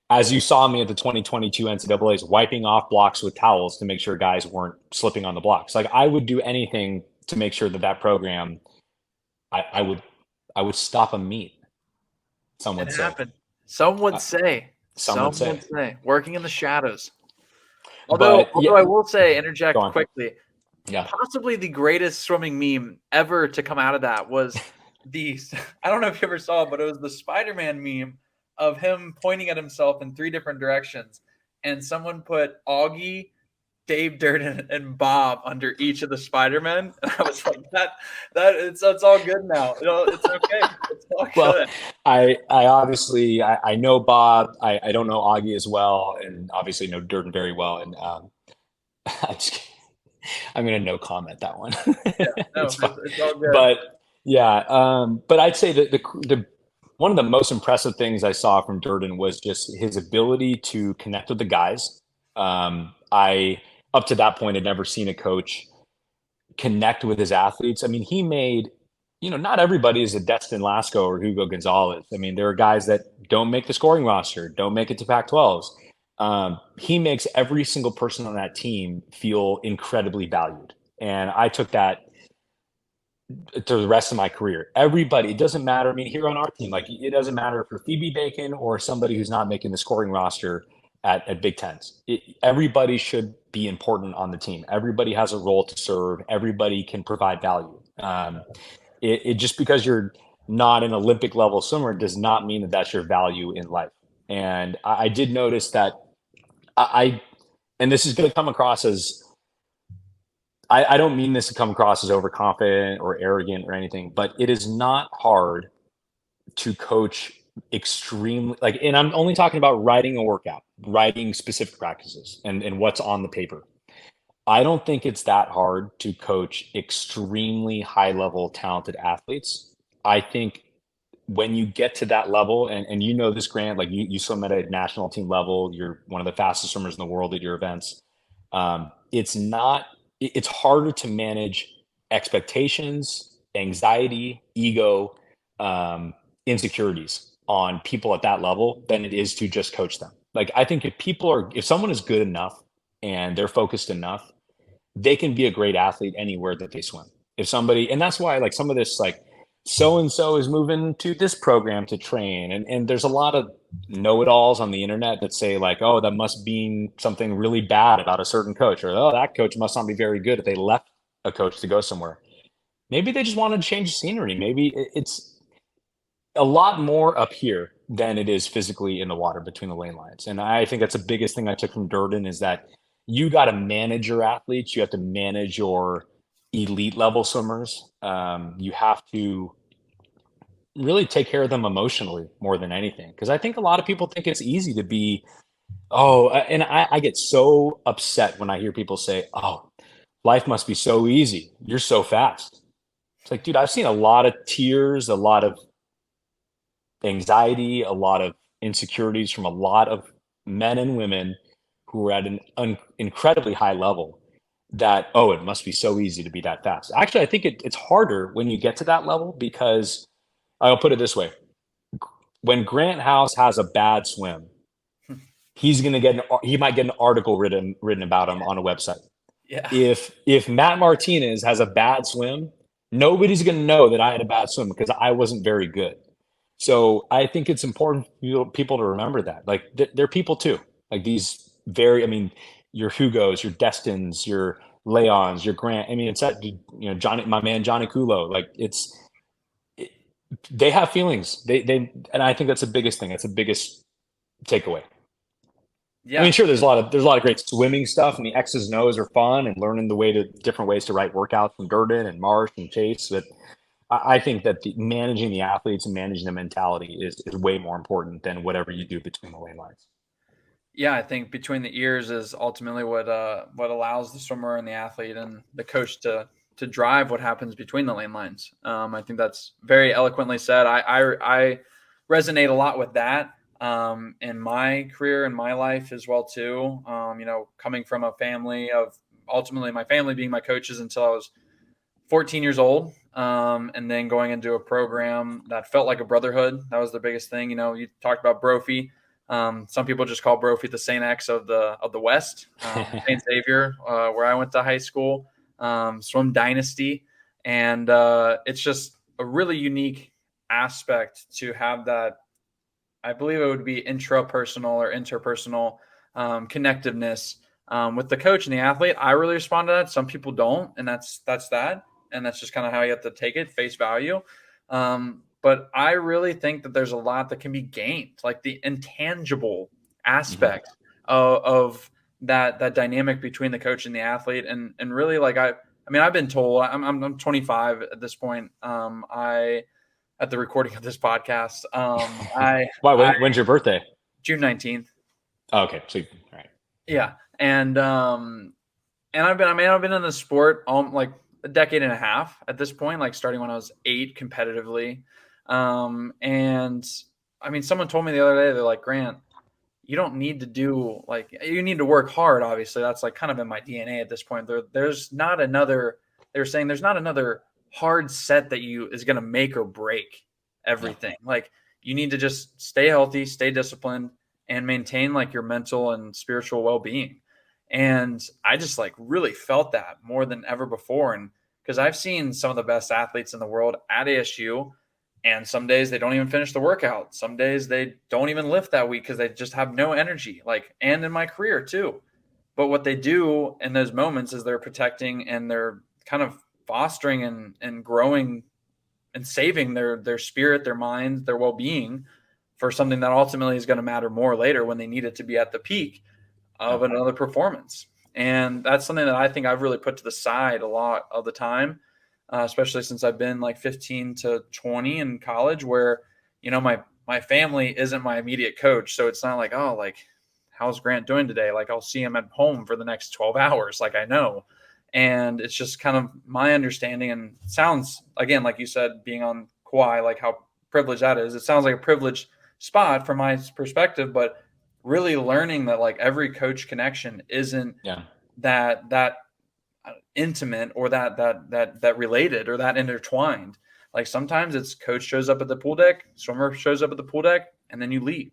as you saw me at the 2022 NCAAs, wiping off blocks with towels to make sure guys weren't slipping on the blocks. Like I would do anything to make sure that program, I would stop a meet. Some
It
would say.
happened. Some would
Uh,
say.
some would
Some
say.
would say. Working in the shadows. Although,
But yeah,
although I will say,
go
interject
on.
quickly,
Yeah.
possibly the greatest swimming meme ever to come out of that was the I don't know if you ever saw it, but it was the Spider-Man meme of him pointing at himself in 3 different directions. And someone put Augie, Dave Durden, and Bob under each of the Spider-Men. And I was like, that it's all good now. It's okay. It's all
Well,
good.
I obviously I know Bob. I don't know Augie as well, and obviously know Durden very well. And I just, I'm gonna no comment that one.
Yeah, no,
It's fine.
it's all good.
But yeah, but I'd say that the one of the most impressive things I saw from Durden was just his ability to connect with the guys. I up to that point had never seen a coach connect with his athletes. I mean, he made, not everybody is a Destin Lasco or Hugo Gonzalez. I mean, there are guys that don't make the scoring roster, don't make it to Pac-12s. He makes every single person on that team feel incredibly valued. And I took that to the rest of my career. Everybody, it doesn't matter. I mean, here on our team, like it doesn't matter if you're Phoebe Bacon or somebody who's not making the scoring roster at Big Tens. Everybody should be important on the team. Everybody has a role to serve. Everybody can provide value. Just because you're not an Olympic level swimmer does not mean that that's your value in life. And I did notice that and this is going to come across as, I don't mean this to come across as overconfident or arrogant or anything, but it is not hard to coach extremely, like, and I'm only talking about writing a workout, writing specific practices and what's on the paper. I don't think it's that hard to coach extremely high level talented athletes. I think when you get to that level, and this, Grant, like you swim at a national team level, you're one of the fastest swimmers in the world at your events. It's harder to manage expectations, anxiety, ego, insecurities on people at that level than it is to just coach them. Like, I think if someone is good enough and they're focused enough, they can be a great athlete anywhere that they swim. If somebody, and that's why like some of this, like so-and-so is moving to this program to train. And there's a lot of know-it-alls on the internet that say like, oh, that must mean something really bad about a certain coach, or, oh, that coach must not be very good if they left a coach to go somewhere. Maybe they just wanted to change the scenery. Maybe it's a lot more up here than it is physically in the water between the lane lines. And I think that's the biggest thing I took from Durden is that you got to manage your athletes. You have to manage your elite level swimmers. You have to really take care of them emotionally more than anything. Because I think a lot of people think it's easy to be, and I get so upset when I hear people say, oh, life must be so easy. You're so fast. It's like, dude, I've seen a lot of tears, a lot of anxiety, a lot of insecurities from a lot of men and women who are at an incredibly high level that, oh, it must be so easy to be that fast. Actually, I think it's harder when you get to that level because I'll put it this way. When Grant House has a bad swim, he might get an article written about him on a website.
Yeah.
If Matt Martinez has a bad swim, nobody's going to know that I had a bad swim because I wasn't very good. So I think it's important for people to remember that. Like they're people too. Like these your Hugos, your Destins, your Leons, your Grant. I mean, it's that, Johnny, my man Johnny Kulo. Like they have feelings. And I think that's the biggest thing. That's the biggest takeaway.
Yeah.
I mean, sure, there's a lot of great swimming stuff, and the X's and O's are fun, and learning different ways to write workouts from Durden and Marsh and Chase. But I think that managing the athletes and managing the mentality is way more important than whatever you do between the lane lines.
Yeah, I think between the ears is ultimately what allows the swimmer and the athlete and the coach to drive what happens between the lane lines. I think that's very eloquently said. I resonate a lot with that in my career and my life as well too. Coming from a family of ultimately my family being my coaches until I was 14 years old, and then going into a program that felt like a brotherhood. That was the biggest thing. You talked about Brophy. Some people just call Brophy the St. X of the West, St. Xavier, where I went to high school, Swim Dynasty. And it's just a really unique aspect to have that. I believe it would be intrapersonal or interpersonal connectiveness with the coach and the athlete. I really respond to that. Some people don't, and that's that. And that's just kind of how you have to take it, face value. But I really think that there's a lot that can be gained, like the intangible aspect of that dynamic between the coach and the athlete. And really, like I've been told I'm 25 at this point. At the recording of this podcast,
When's your birthday?
June 19th.
Oh, okay, so all right.
Yeah, and I've been in the sport like a decade and a half at this point, like starting when I was 8 competitively. And I mean, someone told me the other day, they're like, Grant, you don't need to do you need to work hard. Obviously that's like kind of in my DNA at this point. There's not another hard set that is going to make or break everything. Yeah. Like you need to just stay healthy, stay disciplined, and maintain like your mental and spiritual well-being. And I just like really felt that more than ever before. And because I've seen some of the best athletes in the world at ASU, and some days they don't even finish the workout. Some days they don't even lift that week because they just have no energy, and in my career too. But what they do in those moments is they're protecting and they're kind of fostering and growing and saving their spirit, their mind, their well-being for something that ultimately is going to matter more later when they need it to be at the peak of another performance. And that's something that I think I've really put to the side a lot of the time, especially since I've been like 15 to 20 in college where, my family isn't my immediate coach. So it's not like, oh, like, how's Grant doing today? Like I'll see him at home for the next 12 hours. Like I know. And it's just kind of my understanding, and sounds, again, like you said, being on Kauai, like how privileged that is. It sounds like a privileged spot from my perspective, but really learning that like every coach connection isn't that intimate or that related or that intertwined. Like sometimes it's coach shows up at the pool deck, swimmer shows up at the pool deck, and then you leave.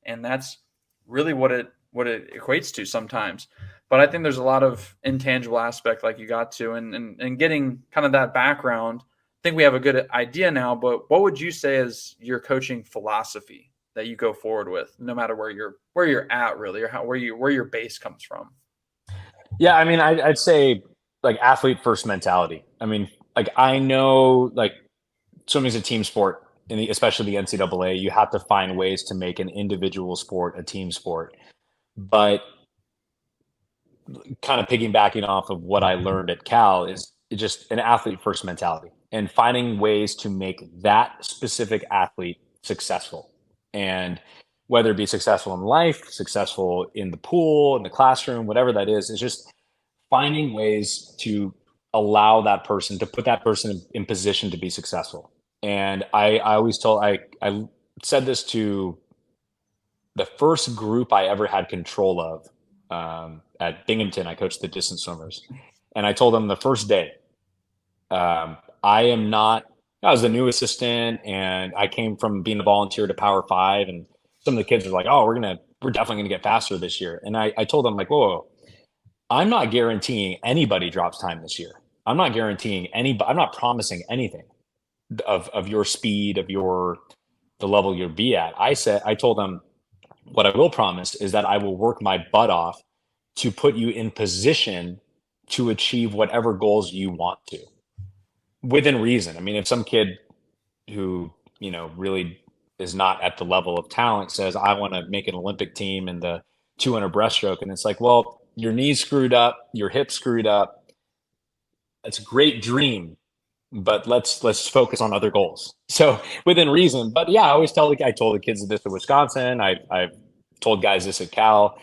And that's really what it equates to sometimes. But I think there's a lot of intangible aspect like you got to, and getting kind of that background. I think we have a good idea now, but what would you say is your coaching philosophy that you go forward with, no matter where you're at really, or where your base comes from?
Yeah, I mean, I'd say like athlete first mentality. I mean, like I know like swimming is a team sport, especially the NCAA. You have to find ways to make an individual sport a team sport. But kind of piggybacking off of what I learned at Cal is just an athlete first mentality and finding ways to make that specific athlete successful. And whether it be successful in life, successful in the pool, in the classroom, whatever that is just finding ways to allow that person to put that person in position to be successful. And I always told, I said this to the first group I ever had control of at Binghamton. I coached the distance swimmers, and I told them the first day, I am not. I was a new assistant, and I came from being a volunteer to Power Five, and some of the kids were like, "Oh, we're definitely gonna get faster this year." And I told them like, "Whoa, I'm not guaranteeing anybody drops time this year. I'm not guaranteeing I'm not promising anything of your speed, of the level you'll be at." I told them what I will promise is that I will work my butt off to put you in position to achieve whatever goals you want to within reason. I mean, if some kid who, really is not at the level of talent says, I want to make an Olympic team in the 200 breaststroke, and it's like, well, your knee's screwed up, your hip's screwed up. It's a great dream, but let's focus on other goals. So within reason. But yeah, I told the kids this at Wisconsin. I've told guys this at Cal.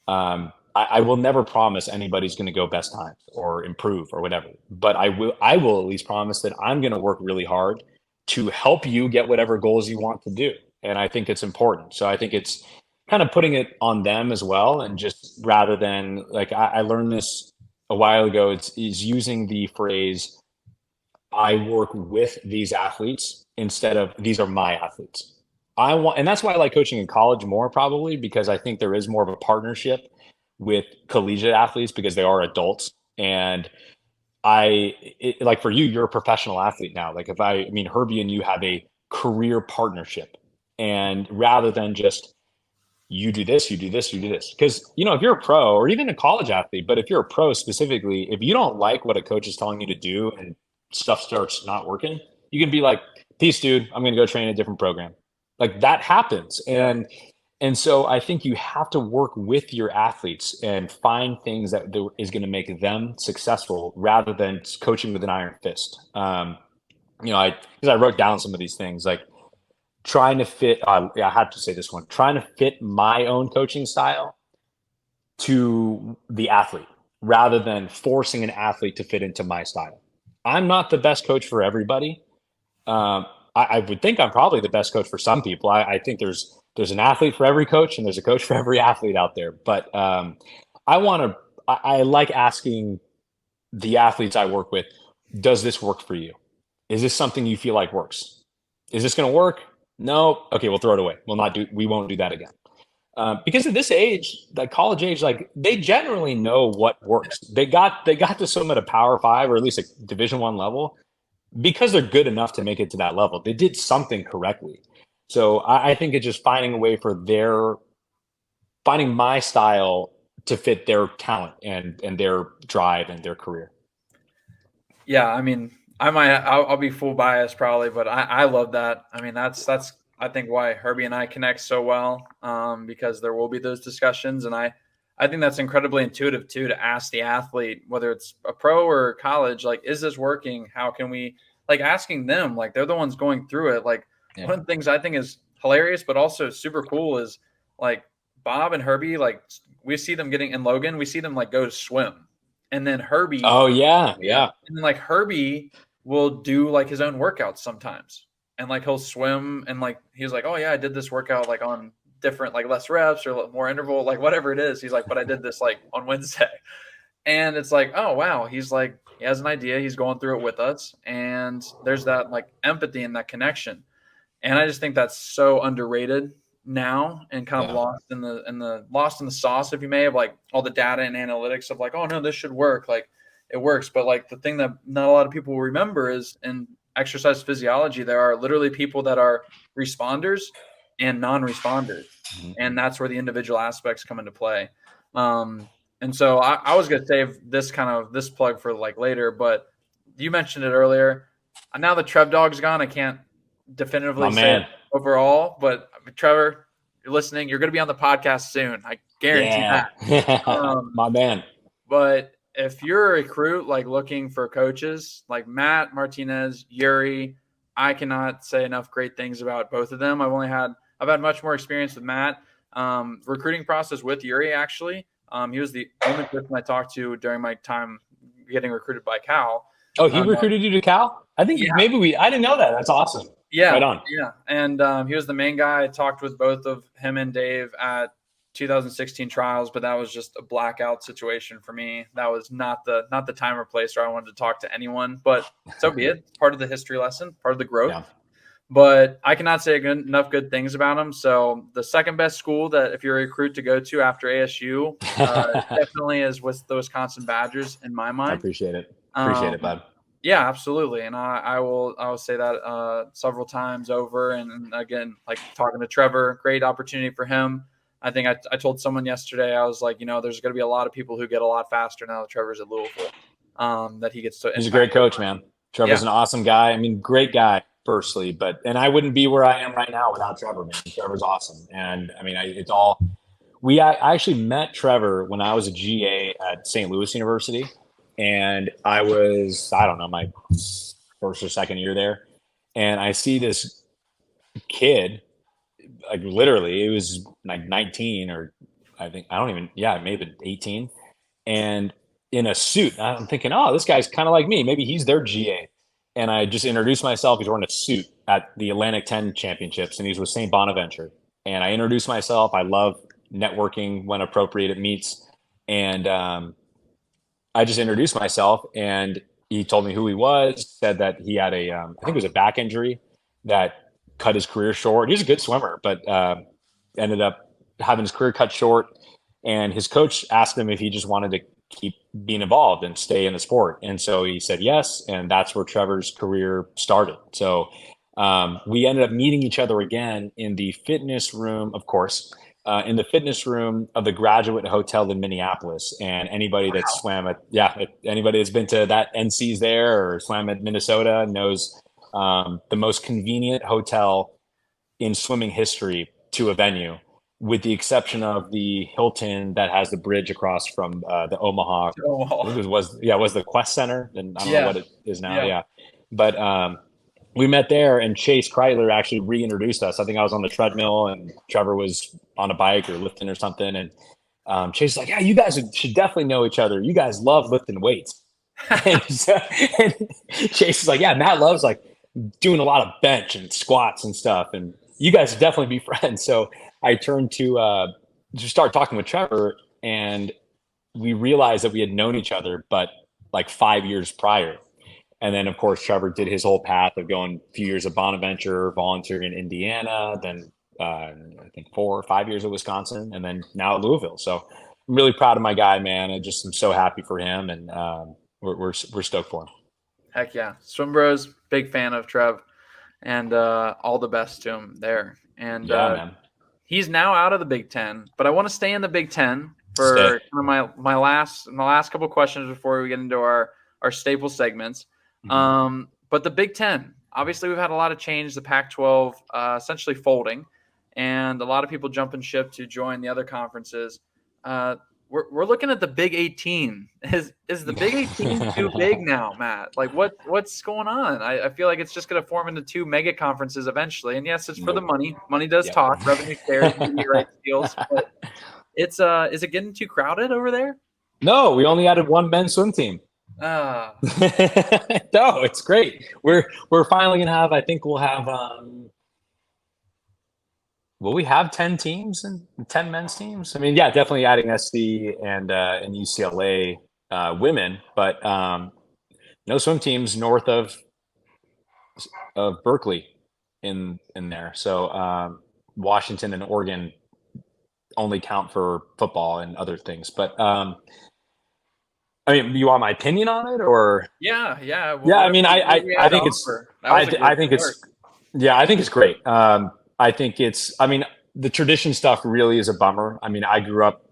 I will never promise anybody's going to go best times or improve or whatever, but I will at least promise that I'm going to work really hard to help you get whatever goals you want to do. And I think it's important. So I think it's kind of putting it on them as well. And just rather than like, I learned this a while ago, is using the phrase, I work with these athletes instead of these are my athletes. And that's why I like coaching in college more probably, because I think there is more of a partnership with collegiate athletes because they are adults. And like for you, you're a professional athlete now. Like Herbie and you have a career partnership, and rather than just you do this, you do this, you do this. Because, if you're a pro or even a college athlete, but if you're a pro specifically, if you don't like what a coach is telling you to do and stuff starts not working, you can be like, peace, dude, I'm going to go train a different program. Like that happens. And so I think you have to work with your athletes and find things that is going to make them successful rather than coaching with an iron fist. Because I wrote down some of these things like trying to fit, I have to say this one, trying to fit my own coaching style to the athlete rather than forcing an athlete to fit into my style. I'm not the best coach for everybody. I would think I'm probably the best coach for some people. I think there's an athlete for every coach and there's a coach for every athlete out there. But I like asking the athletes I work with, does this work for you? Is this something you feel like works? Is this going to work? No. Okay, we'll throw it away. We won't do that again. Because at this age, the college age, like they generally know what works. They got to swim at a Power Five or at least a Division I level because they're good enough to make it to that level. They did something correctly. So I think it's just finding a way for finding my style to fit their talent and their drive and their career.
Yeah, I'll be full bias probably, but I love that. I mean, that's I think why Herbie and I connect so well, because there will be those discussions, and I think that's incredibly intuitive too, to ask the athlete, whether it's a pro or college, like, is this working? How can we, like, asking them, like they're the ones going through it. Like one of the things I think is hilarious, but also super cool is like Bob and Herbie, like we see them getting in Logan, we see them like go to swim. And then Herbie,
oh yeah.
And then like Herbie will do like his own workouts sometimes. And like he'll swim and like he's like, oh yeah, I did this workout like on different, like less reps or more interval, like whatever it is. He's like, but I did this like on Wednesday. And it's like, oh wow, he's like, he has an idea, he's going through it with us. And there's that like empathy and that connection. And I just think that's so underrated now and kind of lost in the sauce, if you may, of like all the data and analytics of like, oh no, this should work. Like it works. But like the thing that not a lot of people will remember is in exercise physiology, there are literally people that are responders and non-responders.
Mm-hmm.
And that's where the individual aspects come into play. And so I was going to save this plug for like later, but you mentioned it earlier. Now that Trev Dog's gone, I can't definitively say it overall, but Trevor, you're listening, you're going to be on the podcast soon. I guarantee that.
My man.
But if you're a recruit, like looking for coaches like Matt, Martinez, Yuri, I cannot say enough great things about both of them. I've had much more experience with Matt. Recruiting process with Yuri, actually. He was the only person I talked to during my time getting recruited by Cal.
Oh, he recruited you to Cal? I think I didn't know that. That's awesome.
Yeah.
Right on.
Yeah. And he was the main guy. I talked with both of him and Dave at 2016 trials, but that was just a blackout situation for me. That was not the time or place where I wanted to talk to anyone, but so be it. It's part of the history lesson, part of the growth. Yeah. But I cannot say enough good things about him. So the second best school that if you're a recruit to go to after ASU definitely is with the Wisconsin Badgers in my mind.
I appreciate it. Appreciate it, bud.
Yeah, absolutely. And I will say that several times over. And again, like talking to Trevor, great opportunity for him. I think I told someone yesterday, I was like, there's going to be a lot of people who get a lot faster now that Trevor's at Louisville. That he gets to.
He's a great coach, man. Trevor's an awesome guy. I mean, great guy. Firstly, and I wouldn't be where I am right now without Trevor, man. Trevor's awesome. And I mean, I actually met Trevor when I was a GA at St. Louis University, and I was, I don't know, my first or second year there. And I see this kid, like literally, it was like 19 or maybe 18. And in a suit, I'm thinking, oh, this guy's kind of like me. Maybe he's their GA. And I just introduced myself. He's wearing a suit at the Atlantic 10 championships, and he's with St. Bonaventure. And I introduced myself. I love networking when appropriate at meets. And I just introduced myself, and he told me who he was, said that he had I think it was a back injury that cut his career short. He was a good swimmer, but ended up having his career cut short. And his coach asked him if he just wanted to keep being involved and stay in the sport. And so he said yes. And that's where Trevor's career started. So we ended up meeting each other again in the fitness room, of course, in the fitness room of the Graduate Hotel in Minneapolis. And anybody that swam anybody that's been to that NC's there or swam at Minnesota knows the most convenient hotel in swimming history to a venue, with the exception of the Hilton that has the bridge across from the Omaha. I think it was the Quest Center, and I don't know what it is now. Yeah. But we met there, and Chase Kreitler actually reintroduced us. I think I was on the treadmill, and Trevor was on a bike or lifting or something. And Chase was like, "Yeah, you guys should definitely know each other. You guys love lifting weights." and Chase is like, "Yeah, Matt loves like doing a lot of bench and squats and stuff, and you guys would definitely be friends." So I turned to start talking with Trevor, and we realized that we had known each other, but like 5 years prior. And then, of course, Trevor did his whole path of going a few years at Bonaventure, volunteering in Indiana, then I think 4 or 5 years at Wisconsin, and then now at Louisville. So I'm really proud of my guy, man. I just am so happy for him, and we're stoked for him.
Heck yeah. Swim Bros, big fan of Trev, and all the best to him there. And
man.
He's now out of the Big Ten, but I want to stay in the Big Ten for my last couple of questions before we get into our staple segments. Mm-hmm. But the Big Ten, obviously, we've had a lot of change. The Pac-12 essentially folding, and a lot of people jumping ship to join the other conferences. We're looking at the Big 18. Is the Big 18 too big now, Matt? Like what's going on? I feel like it's just going to form into 2 mega conferences eventually. And yes, it's for the money. Money does talk. Revenue shares, media rights deals. But is it getting too crowded over there?
No, we only added 1 men's swim team. No, it's great. We're finally gonna have. I think we'll have. Will we have 10 teams and 10 men's teams? I mean, yeah, definitely adding SC and UCLA women, but no swim teams north of Berkeley in there. So Washington and Oregon only count for football and other things. But I mean, you want my opinion on it, or?
Yeah.
Yeah, I
Whatever,
mean,
whatever you
I
had to
think it's
offer. That was a
I
great
think
start.
it's yeah, I think it's great. I think it's I mean, the tradition stuff really is a bummer. I mean, I grew up.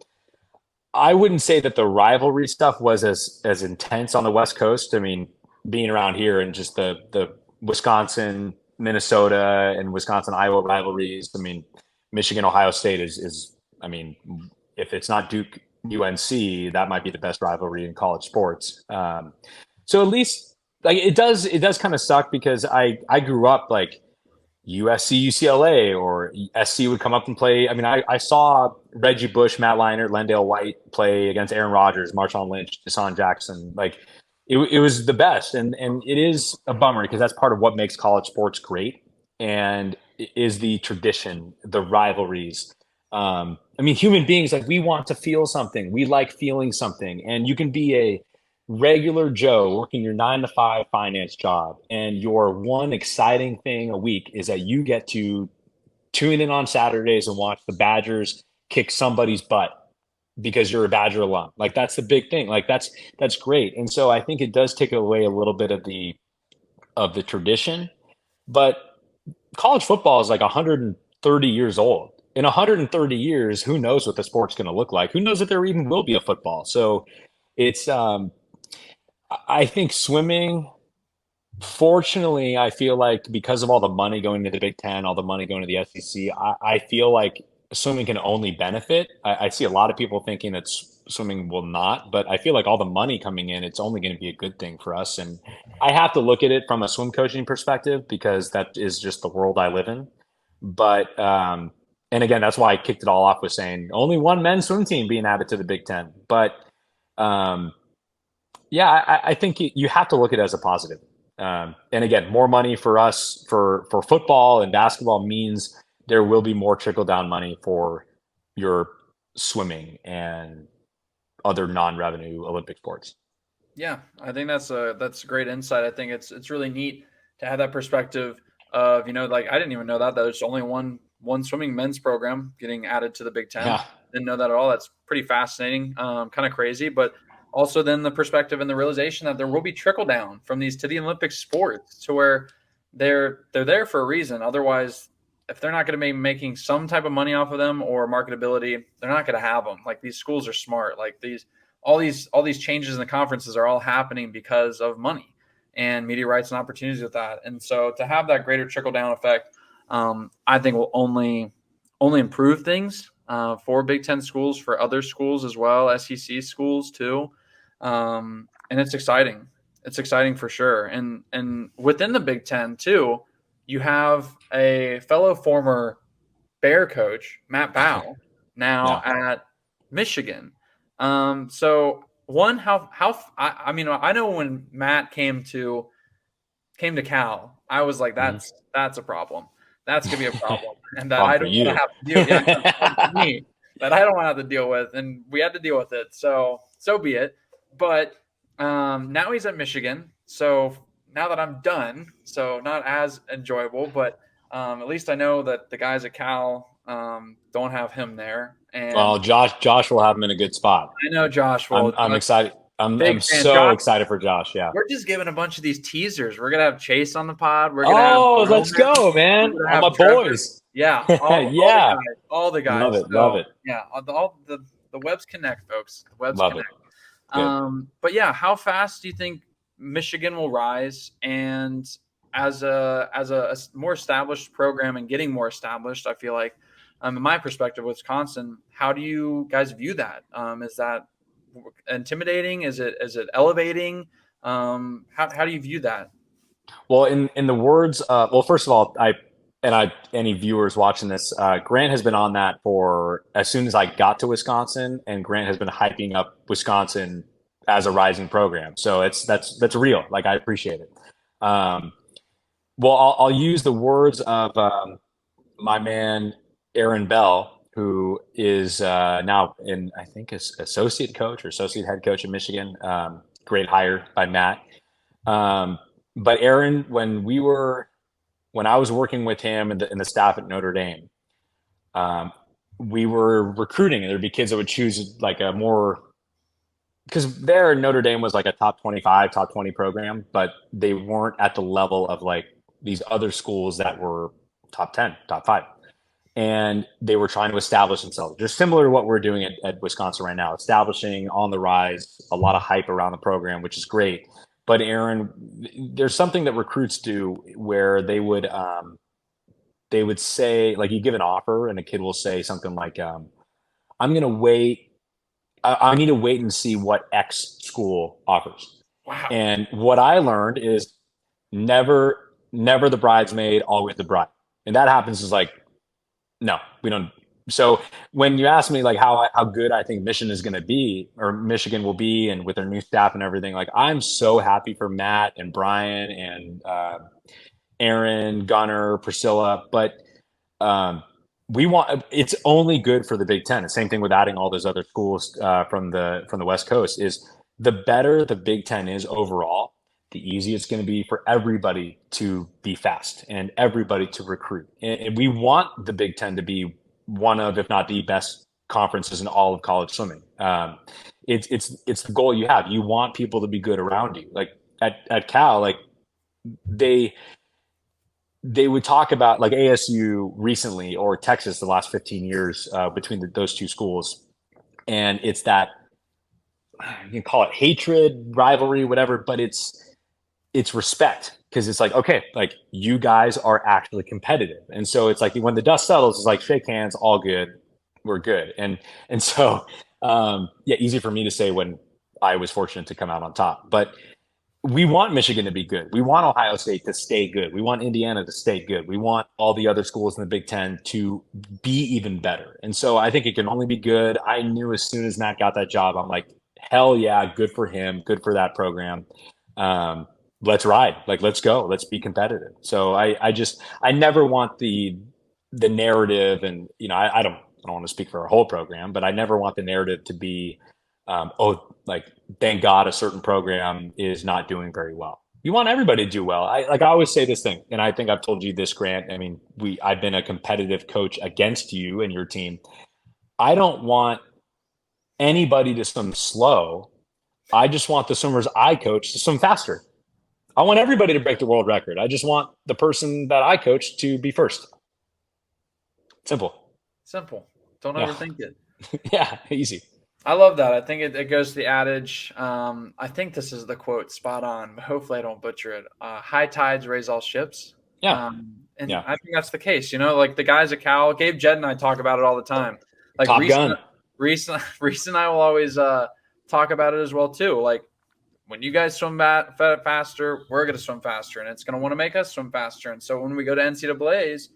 I wouldn't say that the rivalry stuff was as intense on the West Coast. I mean, being around here and just the Wisconsin, Minnesota, and Wisconsin Iowa rivalries. I mean, Michigan Ohio State is I mean, if it's not Duke UNC, that might be the best rivalry in college sports. So at least like it does kind of suck because I grew up like USC, UCLA, or SC would come up and play. I mean, I saw Reggie Bush, Matt Leinart, Lendale White play against Aaron Rodgers, Marshawn Lynch, Deshaun Jackson. Like it was the best, and it is a bummer because that's part of what makes college sports great, and is the tradition, the rivalries. I mean, human beings, like, we want to feel something. We like feeling something, and you can be a regular Joe working your 9 to 5 finance job, and your one exciting thing a week is that you get to tune in on Saturdays and watch the Badgers kick somebody's butt because you're a Badger alum. Like, that's the big thing. Like, that's great. And so I think it does take away a little bit of the tradition. But college football is like 130 years old. In 130 years, who knows what the sport's going to look like? Who knows if there even will be a football? So it's I think swimming, fortunately, I feel like because of all the money going to the Big Ten, all the money going to the SEC, I feel like swimming can only benefit. I see a lot of people thinking that swimming will not, but I feel like all the money coming in, it's only going to be a good thing for us. And I have to look at it from a swim coaching perspective because that is just the world I live in. But and again, that's why I kicked it all off with saying only one men's swim team being added to the Big Ten. But um, yeah, I think you have to look at it as a positive. And again, more money for us for football and basketball means there will be more trickle down money for your swimming and other non-revenue Olympic sports.
Yeah, I think that's great insight. I think it's really neat to have that perspective of, like, I didn't even know that there's only one swimming men's program getting added to the Big Ten.
Yeah,
Didn't know that at all. That's pretty fascinating, kind of crazy, but also then the perspective and the realization that there will be trickle down from these to the Olympic sports to where they're there for a reason. Otherwise, if they're not going to be making some type of money off of them or marketability, they're not going to have them. Like, these schools are smart. Like, all these changes in the conferences are all happening because of money and media rights and opportunities with that. And so to have that greater trickle down effect, I think will only improve things for Big Ten schools, for other schools as well, SEC schools too. And it's exciting. It's exciting for sure. And within the Big Ten too, you have a fellow former Bear coach, Matt Bow, now
yeah.
at Michigan. So one, I mean, I know when Matt came to Cal, I was like,
Mhm.
that's a problem. That's gonna be a problem, and that
Problem
I
for
don't want to
you.
have to deal. Yeah, it's a problem for me that I don't want to have to deal with, and we had to deal with it. So be it. But now he's at Michigan. So now that I'm done, so not as enjoyable, but at least I know that the guys at Cal don't have him there, and
Well, Josh will have him in a good spot.
I know Josh will.
I'm
Josh,
excited. I'm
big fan.
so
Josh,
excited for Josh. Yeah.
we're just giving a bunch of these teasers. We're gonna have Chase on the pod. We're gonna have
Oh, let's
Roman.
go,
We're
man!
gonna
All
have
my
Trevor.
boys.
Yeah,
Yeah,
all the guys.
love it, love
So
it,
yeah, all the webs connect, folks. The webs
love it.
connect.
Good.
But yeah, how fast do you think Michigan will rise? And as a more established program and getting more established, I feel like, in my perspective, Wisconsin, how do you guys view that? Is that intimidating? Is it elevating? How do you view that?
Well, in the words, well, first of all, any viewers watching this, Grant has been on that for as soon as I got to Wisconsin, and Grant has been hyping up Wisconsin as a rising program. So that's real. Like, I appreciate it. Um, well, I'll use the words of my man Aaron Bell, who is now in, I think, is associate coach or associate head coach in Michigan. Great hire by Matt. Um, but Aaron, when I was working with him and the staff at Notre Dame, we were recruiting, and there'd be kids that would choose like a more, because there Notre Dame was like a top 25, top 20 program, but they weren't at the level of like these other schools that were top 10, top five. And they were trying to establish themselves, just similar to what we're doing at Wisconsin right now, establishing on the rise, a lot of hype around the program, which is great. But Aaron, there's something that recruits do where they would say, like, you give an offer and a kid will say something like, I'm going to wait. I need to wait and see what X school offers.
Wow.
And what I learned is never the bridesmaid, always the bride. And that happens is like, no, we don't. So when you ask me like how good I think Michigan is going to be, or Michigan will be, and with their new staff and everything, like I'm so happy for Matt and Brian and Aaron, Gunner, Priscilla, but we want, it's only good for the Big Ten. The same thing with adding all those other schools from the West Coast is the better the Big Ten is overall, the easier it's going to be for everybody to be fast and everybody to recruit. And we want the Big Ten to be one of, if not the best conferences in all of college swimming. It's the goal you have. You want people to be good around you. Like at Cal, like they would talk about like ASU recently or Texas the last 15 years between those two schools. And it's that, you can call it hatred, rivalry, whatever, but it's respect, because it's like, okay, like you guys are actually competitive. And so it's like when the dust settles, it's like shake hands, all good, we're good. And so yeah, easy for me to say when I was fortunate to come out on top. But we want Michigan to be good. We want Ohio State to stay good. We want Indiana to stay good. We want all the other schools in the Big Ten to be even better. And so I think it can only be good. I knew as soon as Matt got that job, I'm like, hell yeah, good for him, good for that program. Let's ride. Like, let's go. Let's be competitive. So I never want the narrative, and I don't want to speak for our whole program, but I never want the narrative to be, like, thank God a certain program is not doing very well. You want everybody to do well. I always say this thing, and I think I've told you this, Grant. I mean, I've been a competitive coach against you and your team. I don't want anybody to swim slow. I just want the swimmers I coach to swim faster. I want everybody to break the world record. I just want the person that I coach to be first. Simple.
Don't overthink it.
Yeah, easy.
I love that. I think it goes to the adage. I think this is the quote spot on, but hopefully I don't butcher it. High tides raise all ships.
Yeah.
And yeah. I think that's the case. Like the guys at Cal, Gabe Jed and I talk about it all the time. Like
Top Gun.
Reese and I will always talk about it as well too. Like when you guys swim faster, we're going to swim faster, and it's going to want to make us swim faster. And so when we go to NCAAs,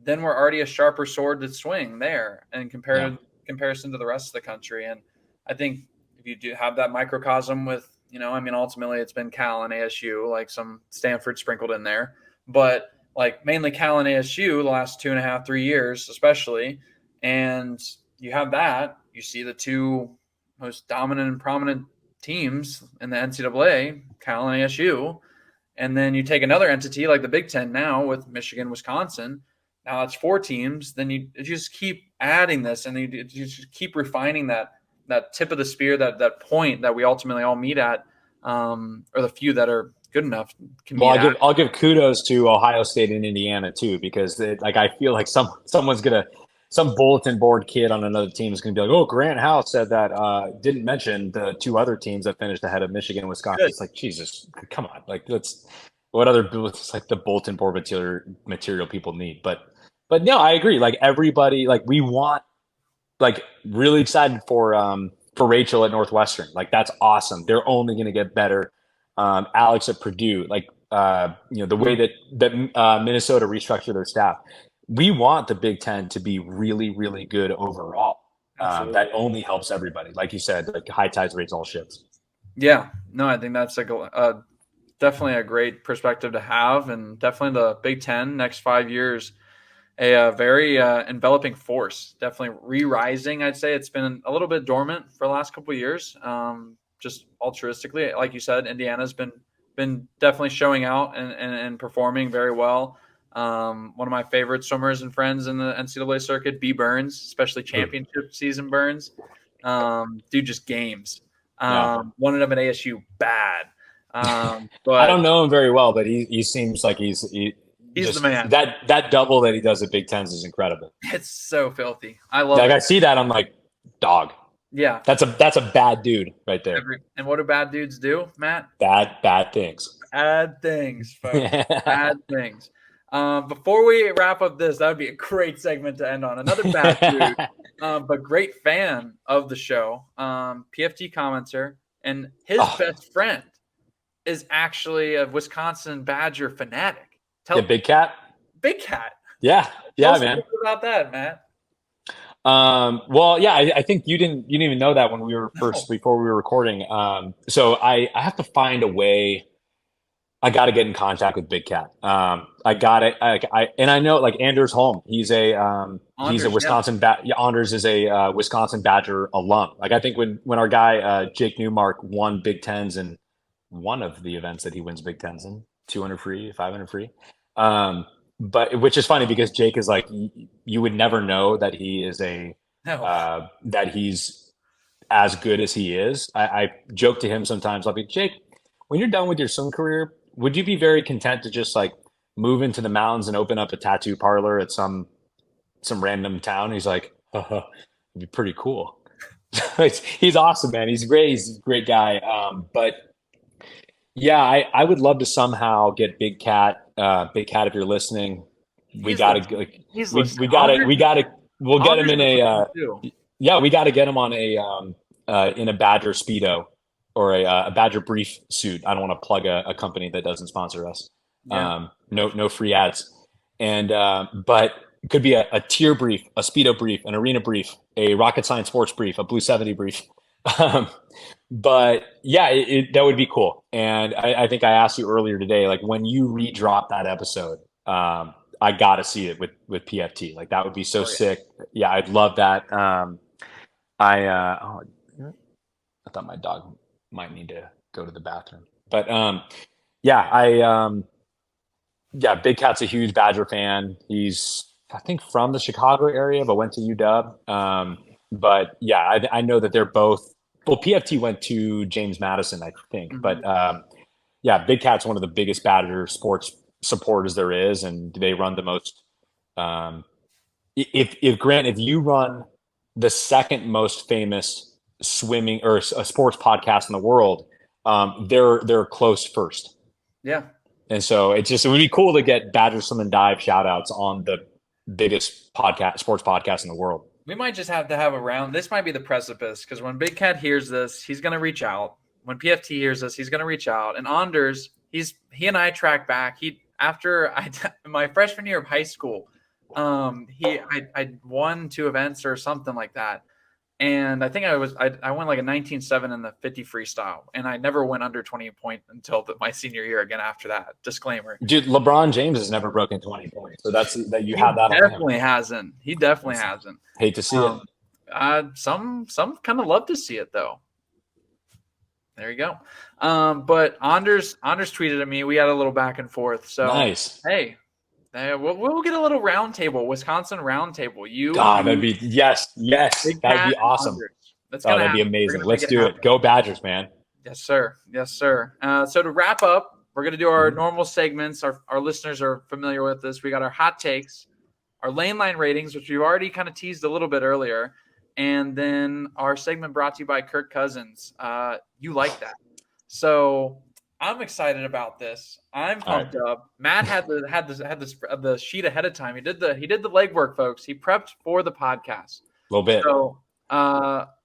then we're already a sharper sword to swing there and comparison to the rest of the country. And I think if you do have that microcosm with, ultimately it's been Cal and ASU, like some Stanford sprinkled in there, but like mainly Cal and ASU the last 2.5, 3 years, especially. And you have that, you see the two most dominant and prominent teams in the NCAA, Cal and ASU. And then you take another entity like the Big Ten now with Michigan, Wisconsin. Now it's 4 teams. Then you just keep adding this, and you just keep refining that tip of the spear, that point that we ultimately all meet at, or the few that are good enough.
I'll give kudos to Ohio State and Indiana too, because I feel like some bulletin board kid on another team is going to be like, oh, Grant House said that, didn't mention the 2 other teams that finished ahead of Michigan and Wisconsin. Good. It's like, Jesus, come on, like what other, it's like the bulletin board material people need, but no, I agree. Like everybody, like we want, like really excited for Rachel at Northwestern. Like that's awesome. They're only going to get better. Alex at Purdue, like the way that Minnesota restructured their staff. We want the Big Ten to be really, really good overall. That only helps everybody. Like you said, like high tides raise all ships.
Yeah, no, I think that's definitely a great perspective to have, and definitely the Big Ten next 5 years. A very enveloping force, definitely re-rising. I'd say it's been a little bit dormant for the last couple of years, just altruistically. Like you said, Indiana's been definitely showing out and performing very well. One of my favorite swimmers and friends in the NCAA circuit, B Burns, especially championship season Burns. Dude, just games. Wanted him at ASU bad. But
I don't know him very well, but he seems like he's
the man.
That double that he does at Big Tens is incredible.
It's so filthy. I love
it.
I
see that, I'm like, dog.
Yeah,
that's a bad dude right there.
And what do bad dudes do, Matt?
Bad things.
Bad things, folks. Bad things. Before we wrap up this, that would be a great segment to end on. Another bad dude, but great fan of the show, PFT commenter, and his best friend is actually a Wisconsin Badger fanatic.
Big Cat?
Big Cat.
Yeah, man.
About that, Matt.
Well, yeah, I think you didn't even know that when we were before we were recording. So I have to find a way. I got to get in contact with Big Cat. I got it. And I know like Anders Holm, he's a Wisconsin Anders is a Wisconsin Badger alum. Like I think when our guy Jake Newmark won Big Tens in one of the events that he wins Big Tens in, 200 free, 500 free. But which is funny because Jake is like, you would never know that he is that he's as good as he is. I joke to him sometimes. I'll be, Jake, when you're done with your swim career, would you be very content to just like move into the mountains and open up a tattoo parlor at some random town? He's like, it'd be pretty cool. He's awesome, man. He's great. He's a great guy. But yeah, I would love to somehow get Big Cat. Big Cat, if you're listening, we'll get him in we got to get him on in a Badger Speedo or a Badger brief suit. I don't want to plug a company that doesn't sponsor us. Yeah. No free ads. And but it could be a tier brief, a Speedo brief, an arena brief, a Rocket Science Sports brief, a Blue 70 brief. But yeah, that would be cool. And I think I asked you earlier today, like when you redrop that episode, I got to see it with PFT. Like that would be so sick. Yeah, I'd love that. I thought my dog might need to go to the bathroom, but Big Cat's a huge Badger fan. He's, I think, from the Chicago area, but went to UW. But yeah, I know that they're both. Well, PFT went to James Madison, I think. Mm-hmm. But Big Cat's one of the biggest Badger sports supporters there is, and they run the most. If you run the second most famous swimming or a sports podcast in the world, they're close first.
Yeah.
And so it would be cool to get Badger Swim&Dive shout outs on the biggest sports podcast in the world.
We might just have to have a round. This might be the precipice because when Big Cat hears this, he's going to reach out. When PFT hears this, he's going to reach out. And Anders, he and I track back. After my freshman year of high school, I won 2 events or something like that. And I think I went like a 19.7 in the 50 freestyle, and I never went under 20 point until my senior year again after that. Disclaimer.
Dude, LeBron James has never broken 20 points. So you have that.
Definitely hasn't. He definitely hasn't.
Hate to see it.
Some kind of love to see it though. There you go. But Anders tweeted at me. We had a little back and forth. So
nice.
Hey, we'll get a little roundtable, Wisconsin roundtable.
That'd be yes. That'd be awesome. That'd be amazing. Let's do it. Go Badgers, man.
Yes, sir. So to wrap up, we're gonna do our normal segments. Our listeners are familiar with this. We got our hot takes, our lane line ratings, which we've already kind of teased a little bit earlier, and then our segment brought to you by Kirk Cousins. You like that? So I'm excited about this. I'm pumped up. Matt had the sheet ahead of time. He did the legwork, folks. He prepped for the podcast
a little bit.
So,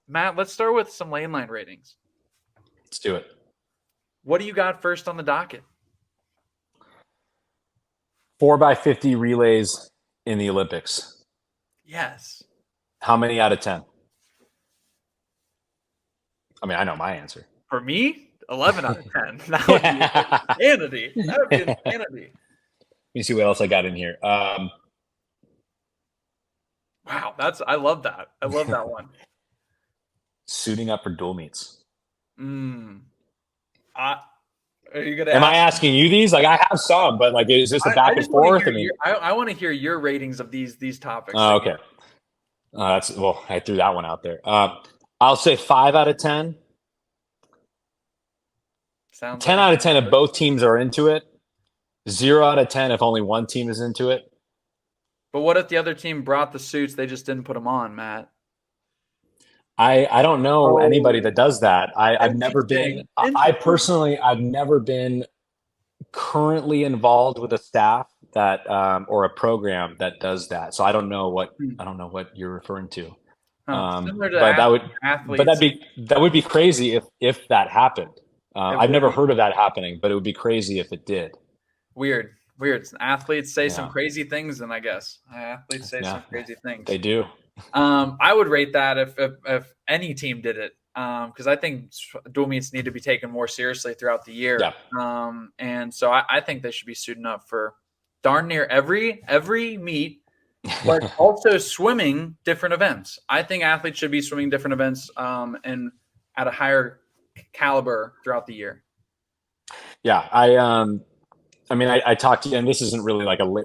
Matt, let's start with some lane line ratings.
Let's do it.
What do you got first on the docket?
4x50 relays in the Olympics.
Yes.
How many out of 10? I mean, I know my answer.
For me, 11 out of 10. That would be insanity. That would be insanity.
Let me see what else I got in here.
Wow, I love that. I love that one.
Suiting up for dual meets.
Are you gonna
Am I
ask?
asking you these? Like, I have some, but like, is this a
I
back and
just want to
forth?
hear
I mean,
I want to hear your ratings of these topics that
oh,
you
okay. I threw that one out there. I'll say 5 out of 10.
sounds like
10
an
out of 10 if
average.
both teams are into it. 0 out of 10 if only one team is into it.
But what if the other team brought the suits? They just didn't put them on, Matt.
I don't know anybody
Oh,
that does that. I've never been.
interesting.
I
Interesting.
personally, I've never been currently involved with a staff that or a program that does that. So
Hmm.
I don't know what you're referring to.
Huh. Similar to
But
athletes,
that would be crazy if that happened.
it
I've
would
never
be
heard of that happening, but it would be crazy if it did.
weird. Weird. Athletes say some
Yeah,
crazy things, and I guess athletes say
yeah,
some crazy things.
they do.
I would rate that if any team did it, because I think dual meets need to be taken more seriously throughout the
Yeah,
year. And so I think they should be suiting up for darn near every meet, but also swimming different events. I think athletes should be swimming different events, and at a higher caliber throughout the year.
yeah. I mean, I talked to you, and this isn't really like I'll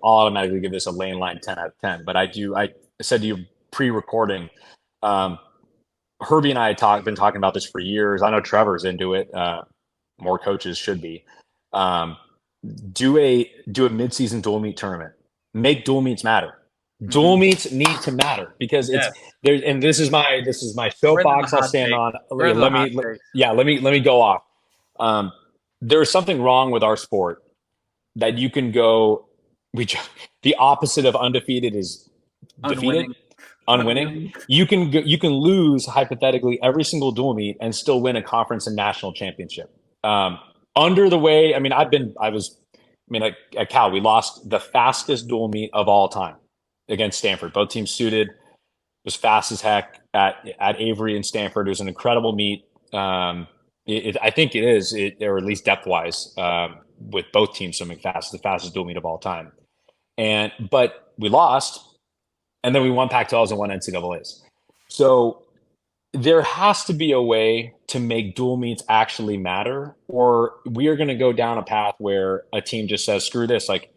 automatically give this a lane line 10 out of 10. But I said to you pre-recording, um, Herbie and I been talking about this for years. I know Trevor's into it. More coaches should be. Um, do a mid-season dual meet tournament. Make dual meets matter. Dual
Mm-hmm.
meets need to matter because it's
Yes,
there. And this is my
we're into the
soapbox. I'll
hot
stand
take.
on.
We're into the hot
Let,
take.
yeah. Let me go off. Um, there's something wrong with our sport that you can go. We the opposite of undefeated is defeated,
Unwinning,
unwinning.
unwinning.
You can lose hypothetically every single dual meet and still win a conference and national championship. Um, under the way, I mean, at Cal, we lost the fastest dual meet of all time against Stanford. Both teams suited. It was fast as heck at Avery and Stanford. It was an incredible meet. I think it is, or at least depth wise, with both teams swimming fast, the fastest dual meet of all time. But we lost, and then we won Pac-12s and won NCAA's. So there has to be a way to make dual meets actually matter, or we are going to go down a path where a team just says, screw this. Like,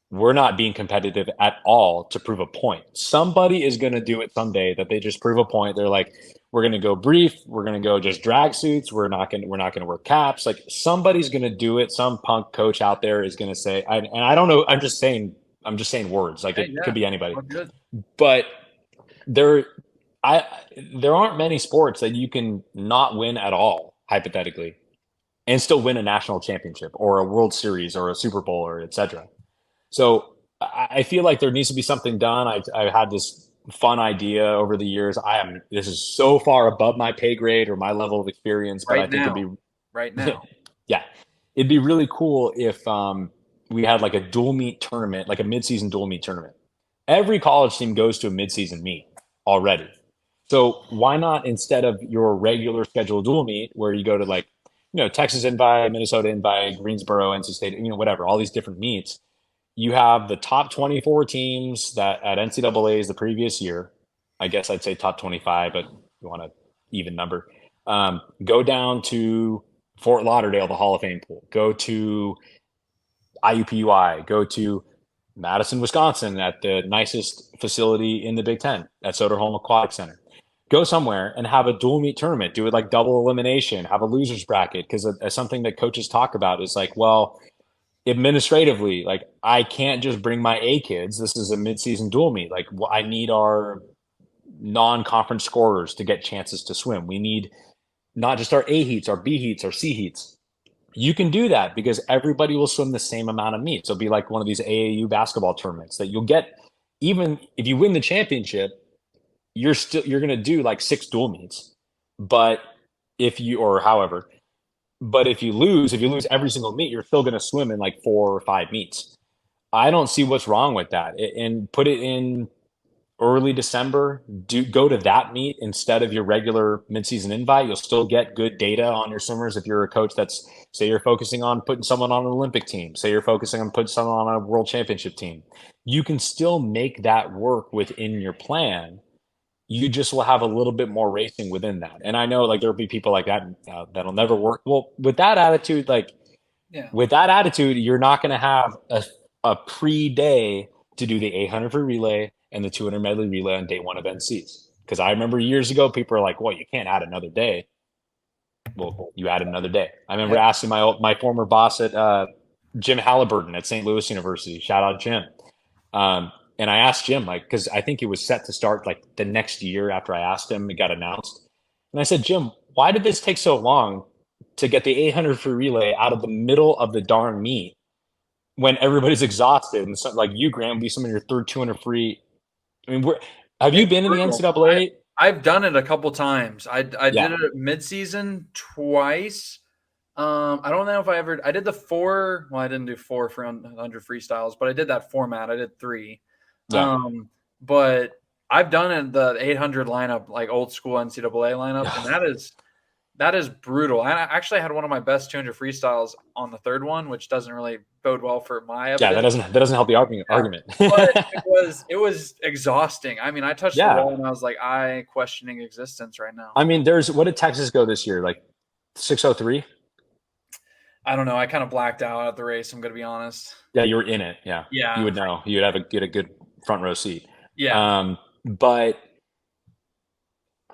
we're not being competitive at all to prove a point. Somebody is going to do it someday that they just prove a point. They're like, we're going to go brief. We're going to go just drag suits. We're not going to wear caps. Like, somebody's going to do it. Some punk coach out there is going to say, and I don't know. I'm just saying words. Like,
Hey,
it
yeah,
could be anybody,
all good.
but there, I there aren't many sports that you can not win at all, hypothetically, and still win a national championship or a World Series or a Super Bowl or etc. So I feel like there needs to be something done. I've had this fun idea over the years. This is so far above my pay grade or my level of experience, but I
Right
think
now, right now.
yeah, it'd be really cool if we had like a dual meet tournament, like a midseason dual meet tournament. Every college team goes to a midseason meet already. So why not, instead of your regular scheduled dual meet where you go to like, Texas invite, Minnesota invite, Greensboro, NC State, whatever, all these different meets, you have the top 24 teams that at NCAA's the previous year. I guess I'd say top 25, but you want an even number. Go down to Fort Lauderdale, the Hall of Fame pool. Go to IUPUI. Go to Madison, Wisconsin, at the nicest facility in the Big Ten at Soderholm Aquatic Center. Go somewhere and have a dual meet tournament. Do it like double elimination. Have a losers bracket, because something that coaches talk about is like, well, administratively, like, I can't just bring my A kids. This is a midseason dual meet. Like, I need our non-conference scorers to get chances to swim. We need not just our A heats, our B heats, our C heats. You can do that because everybody will swim the same amount of meets. It'll be like one of these AAU basketball tournaments that you'll get. Even if you win the championship, you're going to do like 6 dual meets. But if you lose every single meet, you're still going to swim in like 4 or 5 meets. I don't see what's wrong with that. And put it in early December. Go to that meet instead of your regular midseason invite. You'll still get good data on your swimmers. If you're a coach that's, say, you're focusing on putting someone on an Olympic team, say you're focusing on putting someone on a world championship team, you can still make that work within your plan. you just will have a little bit more racing within that. And I know like there'll be people like that that'll never work. Well, with that attitude,
Yeah.
you're not going to have a pre-day to do the 800 free relay and the 200 medley relay on day one of NCs. Because I remember years ago, people were like, "Well, you can't add another day." Well, you add another day. I remember
Yeah.
asking my former boss at Jim Halliburton at St. Louis University. Shout out Jim. And I asked Jim, like, because I think it was set to start like the next year after I asked him, it got announced. And I said, Jim, why did this take so long to get the 800 free relay out of the middle of the darn meet when everybody's exhausted? And like you, Graham, be some of your third 200 free. I mean, have you
It's
been in the
brutal.
NCAA?
I've done it a couple times. I did
Yeah.
it midseason twice. I don't know if I did the 4. Well, I didn't do 4 for 100 freestyles, but I did that format. I did 3.
Yeah.
But I've done it the 800 lineup, like old school NCAA lineup, and that is brutal. I actually had one of my best 200 freestyles on the third one, which doesn't really bode well for my
Yeah,
evidence.
that doesn't help the argument.
But it was exhausting. I mean, I touched the
Yeah.
wall and I was like, I questioning existence right now.
I mean, what did Texas go this year? Like 603?
I don't know. I kind of blacked out at the race. I'm going to be honest.
Yeah, you were in it. Yeah.
Yeah.
You would know. You would get a good front row seat.
Yeah.
But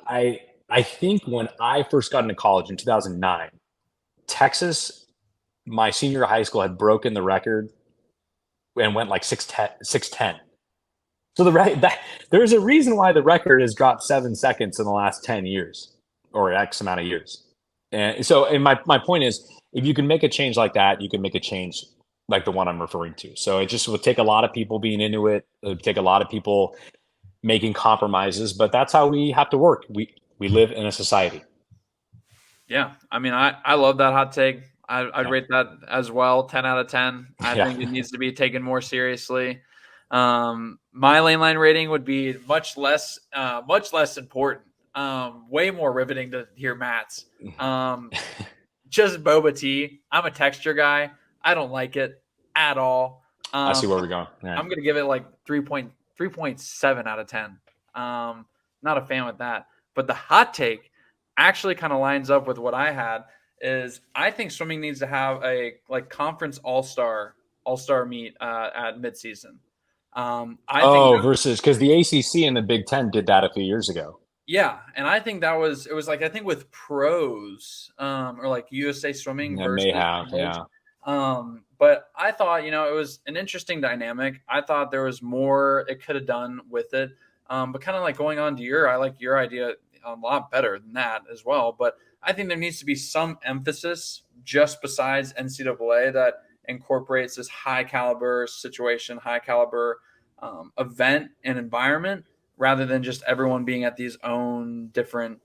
I think when I first got into college in 2009, Texas, my senior high school, had broken the record and went like 610. So there's a reason why the record has dropped 7 seconds in the last 10 years or X amount of years. And so, my point is, if you can make a change like that, you can make a change like the one I'm referring to. So it just would take a lot of people being into it. It would take a lot of people making compromises, but that's how we have to work. We live in a society.
Yeah. I mean, I love that hot take. I'd rate that as well. 10 out of 10. I think it needs to be taken more seriously. My lane line rating would be much less important. Way more riveting to hear Matt's. Just boba tea. I'm a texture guy. I don't like it at all.
I see where we're going.
Right. I'm going to give it like 3.7 out of 10. Not a fan with that. But the hot take actually kind of lines up with what I had. Is I think swimming needs to have a like conference all-star meet at midseason.
Versus because the ACC and the Big Ten did that a few years ago.
Yeah, and I think it was like I think with pros or like USA Swimming versus
may have, yeah.
But I thought it was an interesting dynamic. I thought there was more it could have done with it. But kind of like going on to I like your idea a lot better than that as well. But I think there needs to be some emphasis just besides NCAA that incorporates this high caliber situation, high caliber event and environment, rather than just everyone being at these own different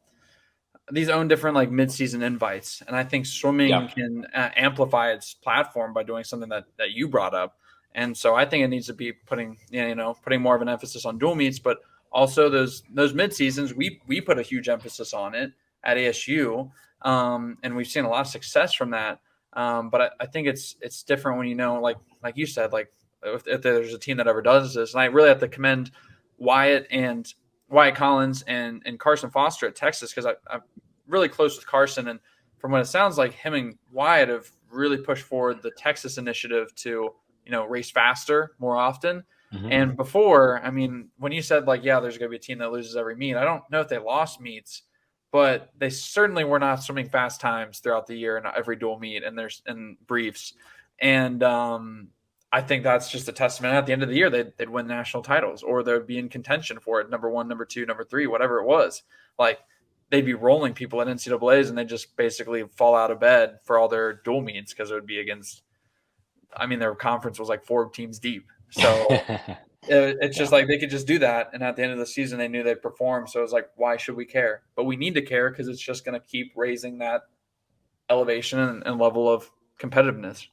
like mid-season invites. And I think swimming can amplify its platform by doing something that you brought up. And so I think it needs to be putting more of an emphasis on dual meets, but also those mid-seasons, we put a huge emphasis on it at ASU. And we've seen a lot of success from that. But I think it's different when like you said, like if there's a team that ever does this, and I really have to commend Wyatt Collins and Carson Foster at Texas, because I'm really close with Carson, and from what it sounds like, him and Wyatt have really pushed forward the Texas initiative to race faster more often. Mm-hmm. And before, I mean, when you said like, yeah, there's going to be a team that loses every meet, I don't know if they lost meets, but they certainly were not swimming fast times throughout the year in every dual meet and briefs. And I think that's just a testament. At the end of the year, they'd win national titles, or they'd be in contention for it. Number 1, number 2, number 3, whatever it was. Like they'd be rolling people at NCAAs, and they just basically fall out of bed for all their dual meets because it would be against. I mean, their conference was like 4 teams deep, so it's just like they could just do that. And at the end of the season, they knew they'd perform. So it was like, why should we care? But we need to care because it's just going to keep raising that elevation and level of competitiveness.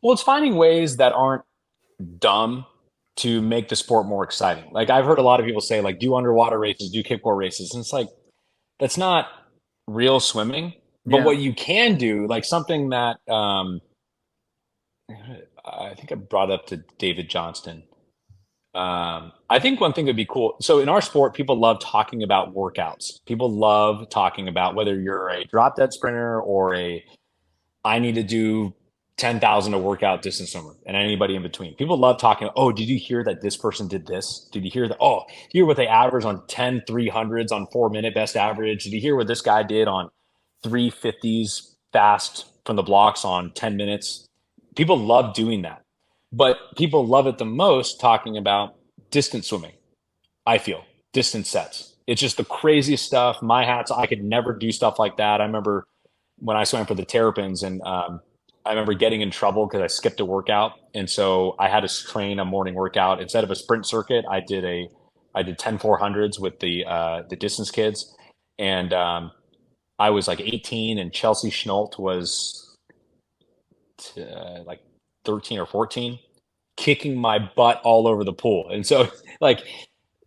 Well, it's finding ways that aren't dumb to make the sport more exciting. Like I've heard a lot of people say, like, do underwater races, do kickboard races. And it's like, that's not real swimming. But what you can do, like something that I think I brought up to David Johnston. I think one thing would be cool. So in our sport, people love talking about workouts. People love talking about whether you're a drop dead sprinter or I need to do 10,000 to work out distance swimmer and anybody in between. People love talking. Oh, did you hear that this person did this? Did you hear that? Oh, hear what they average on 10 300s on 4 minute best average? Did you hear what this guy did on 350s fast from the blocks on 10 minutes? People love doing that. But people love it the most talking about distance swimming, I feel, distance sets. It's just the craziest stuff. My hats, I could never do stuff like that. I remember when I swam for the Terrapins, and I remember getting in trouble because I skipped a workout, and so I had to train a morning workout instead of a sprint circuit. I did 10 400s with the distance kids, and I was like 18, and Chelsea Schnolt was like 13 or 14, kicking my butt all over the pool, and so like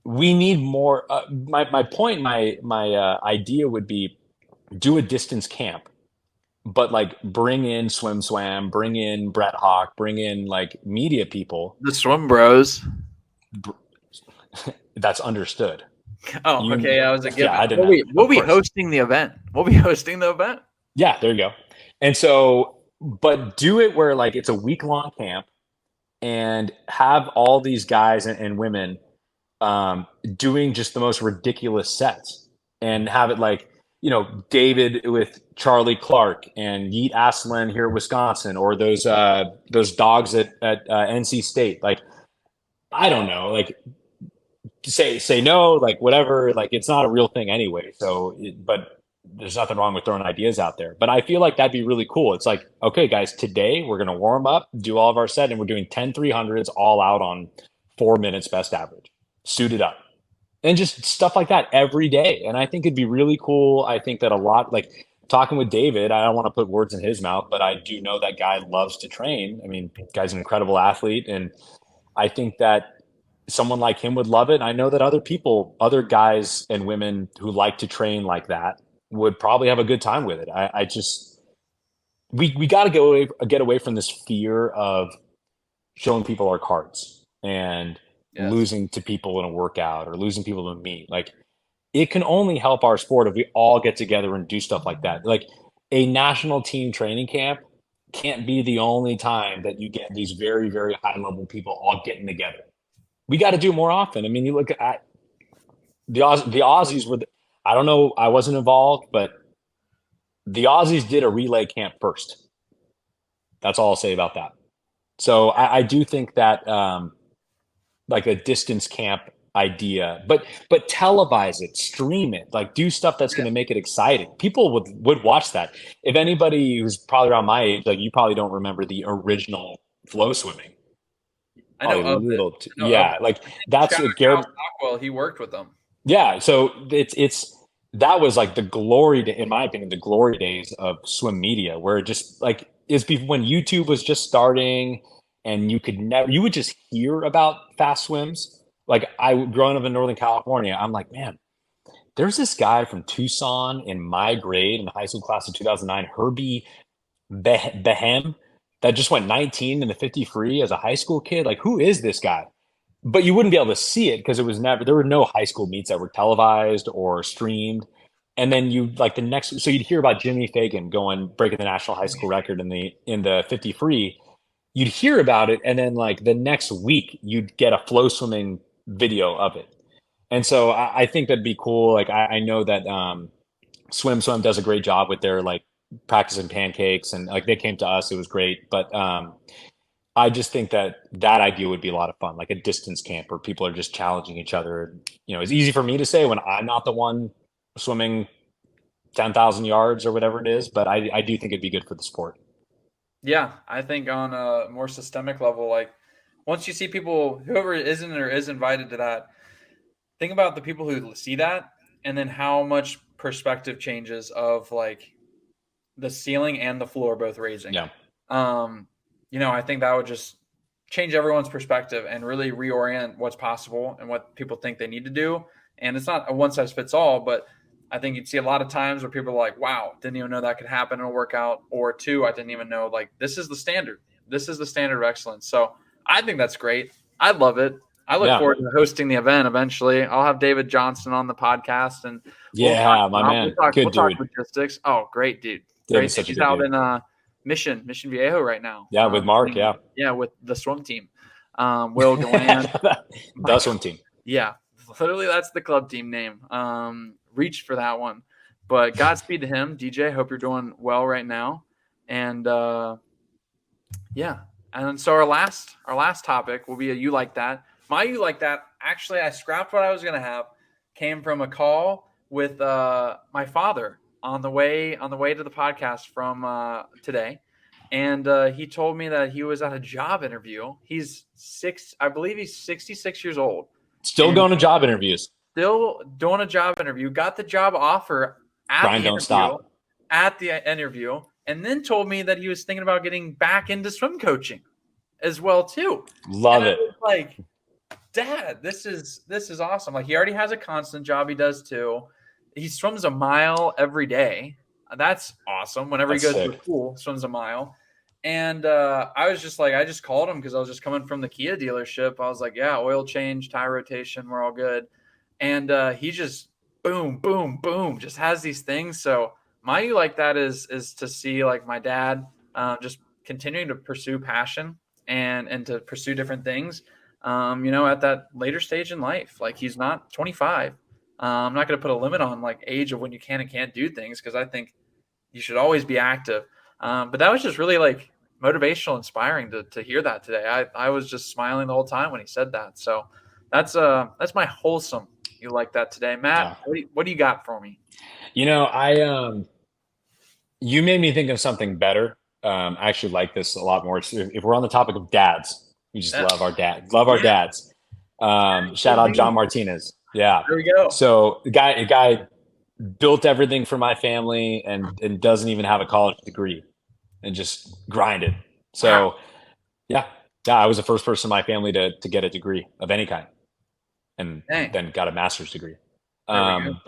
we need more. My point, my idea would be do a distance camp, but like bring in swam, bring in Brett Hawk, bring in like media people.
The Swim Bros.
That's understood.
Oh, okay. I was a given.
Yeah, I didn't know.
We'll be hosting the event. We'll be hosting the event.
Yeah, there you go. And so, but do it where like it's a week-long camp and have all these guys and women doing just the most ridiculous sets and have it like, David with Charlie Clark and Yeet Aslan here at Wisconsin, or those dogs at NC State. Like, I don't know, like say no, like whatever, like it's not a real thing anyway. So, but there's nothing wrong with throwing ideas out there. But I feel like that'd be really cool. It's like, okay, guys, today we're gonna warm up, do all of our set, and we're doing 10 300s all out on 4 minutes best average, suited up. And just stuff like that every day. And I think it'd be really cool. I think that a lot, like talking with David, I don't want to put words in his mouth, but I do know that guy loves to train. I mean, guy's an incredible athlete. And I think that someone like him would love it. And I know that other guys and women who like to train like that would probably have a good time with it. I just, we got to get away from this fear of showing people our cards and losing to people in a workout or losing people in a meet. Like, it can only help our sport if we all get together and do stuff like that. Like, a national team training camp can't be the only time that you get these very, very high level people all getting together. We got to do more often. I mean, you look at the Aussies were, I don't know, I wasn't involved, but the Aussies did a relay camp first. That's all I'll say about that. So I do think that like a distance camp idea, but televise it, stream it, like do stuff that's going to make it exciting. People would watch that. If anybody who's probably around my age, like you probably don't remember the original flow swimming.
I know
like that's what Garrett
Rockwell, he worked with them.
Yeah, so it's that was like the glory, in my opinion, the glory days of swim media, where it just like is when YouTube was just starting, and you would just hear about fast swims. Like growing up in Northern California, I'm like, man, there's this guy from Tucson in my grade in the high school class of 2009, Herbie Behem, that just went 19 in the 50 free as a high school kid. Like, who is this guy? But you wouldn't be able to see it because there were no high school meets that were televised or streamed. And then so you'd hear about Jimmy Fagan breaking the national high school record in the 50 free. You'd hear about it, and then like the next week you'd get a flow swimming video of it. And so I think that'd be cool. Like I know that Swim does a great job with their like practicing pancakes, and like they came to us, it was great. But I just think that idea would be a lot of fun, like a distance camp where people are just challenging each other. It's easy for me to say when I'm not the one swimming 10,000 yards or whatever it is, but I do think it'd be good for the sport.
Yeah, I think on a more systemic level, like once you see people, whoever isn't or is invited to that, think about the people who see that and then how much perspective changes of like the ceiling and the floor both raising.
Yeah.
I think that would just change everyone's perspective and really reorient what's possible and what people think they need to do. And it's not a one size fits all, but I think you'd see a lot of times where people are like, wow, didn't even know that could happen in a workout. Or two, I didn't even know, like, this is the standard. This is the standard of excellence. So I think that's great. I love it. I look forward to hosting the event eventually. I'll have David Johnson on the podcast, and
my man.
We'll talk logistics. Oh, great dude.
David's such a
He's
good
out
dude.
in Mission Viejo right now.
Yeah, with Mark.
Yeah, with the swim team. Will Deland.
The swim team.
Yeah, literally that's the club team name. Reached for that one. But Godspeed to him, DJ. Hope you're doing well right now. And yeah. And so our last topic will be a You Like That. My You Like That, actually, I scrapped what I was gonna have. Came from a call with my father on the way to the podcast from today. And he told me that he was at a job interview. I believe he's 66 years old.
Still going to job interviews.
Still doing a job interview. Got the job offer at the interview, and then told me that he was thinking about getting back into swim coaching as well too.
Love it.
Like, Dad, this is awesome. Like, he already has a constant job. He does too. He swims a mile every day. That's awesome. Whenever he goes to the pool, swims a mile. And I was just like, I just called him because I was just coming from the Kia dealership. I was like, yeah, oil change, tire rotation, we're all good. And he just boom, boom, boom, just has these things. So my You Like That is to see like my dad just continuing to pursue passion and to pursue different things, at that later stage in life. Like, he's not 25. I'm not going to put a limit on like age of when you can and can't do things, because I think you should always be active. But that was just really like motivational, inspiring to hear that today. I was just smiling the whole time when he said that. So that's my wholesome You Like That today. Matt, what do you got for me?
You made me think of something better. I actually like this a lot more. If we're on the topic of dads, we just love our dads. Love our dads. Shout out John Martinez. Yeah.
There we go.
So the guy built everything for my family and doesn't even have a college degree and just grinded. So yeah, I was the first person in my family to get a degree of any kind, and then got a master's degree. So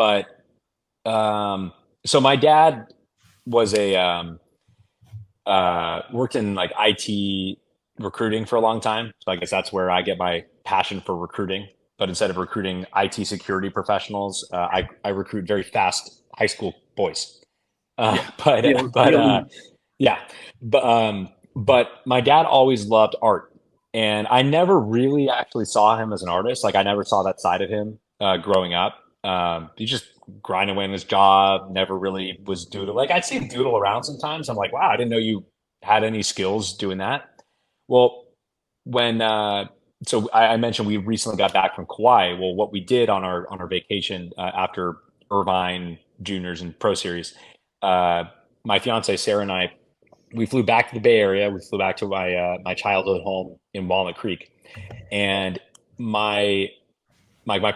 my dad was worked in like IT recruiting for a long time. So I guess that's where I get my passion for recruiting. But instead of recruiting IT security professionals, I recruit very fast high school boys. But my dad always loved art, and I never really actually saw him as an artist. Like, I never saw that side of him growing up. He just grinded away in his job, never really was doodle. Like, I'd see him doodle around sometimes. I'm like, wow, I didn't know you had any skills doing that. Well, when so I mentioned we recently got back from Kauai. Well, what we did on our vacation after Irvine Juniors and Pro Series, my fiance Sarah and I, we flew back to the Bay Area. We flew back to my childhood home in Walnut Creek, and my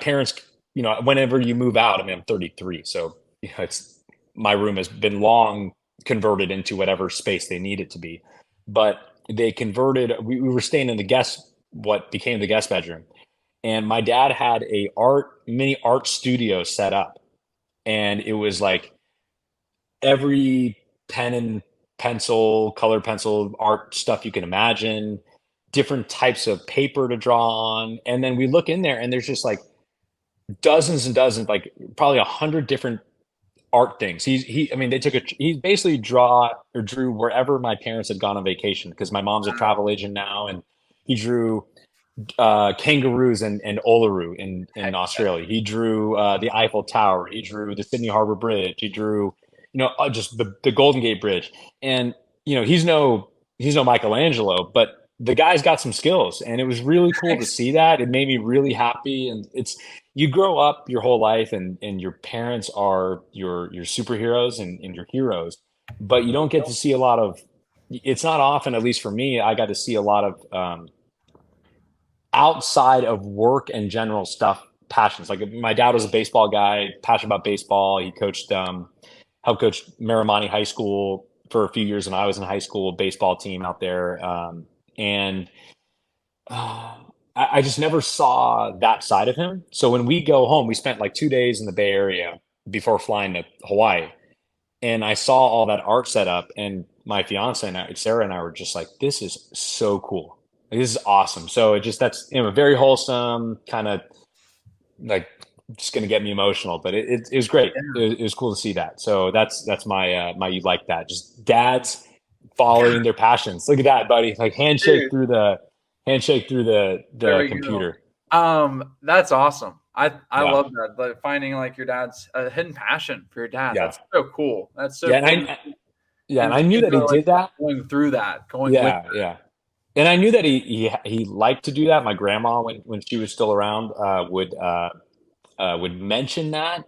parents. Whenever you move out, I mean, I'm 33, so it's my room has been long converted into whatever space they need it to be. But they converted. We were staying in what became the guest bedroom, and my dad had a mini art studio set up, and it was like every pen and pencil, color pencil art stuff you can imagine, different types of paper to draw on, and then we look in there, and there's just like dozens and dozens, like probably 100 different art things. He basically drew wherever my parents had gone on vacation, because my mom's a travel agent now, and he drew kangaroos and Uluru in Australia. He drew the Eiffel Tower. He drew the Sydney Harbor Bridge. He drew, just the Golden Gate Bridge. And he's no Michelangelo, but the guy's got some skills, and it was really cool to see that. It made me really happy. And you grow up your whole life, and your parents are your superheroes and your heroes, but you don't get to see a lot of. It's not often, at least for me, I got to see a lot of outside of work and general stuff, passions. Like, my dad was a baseball guy, passionate about baseball. He coached, helped coach Marimani High School for a few years when I was in high school, baseball team out there. I just never saw that side of him. So when we go home, we spent like 2 days in the Bay Area before flying to Hawaii. And I saw all that art set up, and my fiance and Sarah and I were just like, this is so cool. This is awesome. So that's very wholesome, kind of like just going to get me emotional, but it was great. It was cool to see that. So that's my you like that. Just dads following their passions. Look at that, buddy. Like
Dude,
handshake through
there
the
we go.
computer.
That's awesome. I
Yeah.
love that. Like finding like your dad's hidden passion for your dad.
Yeah.
That's so cool. That's so
Yeah.
cool.
And
And
I
see
knew
him
that he
go like
did that.
going through that, going with
Yeah. Yeah. And I knew that he liked to do that. My grandma, when she was still around, would mention that,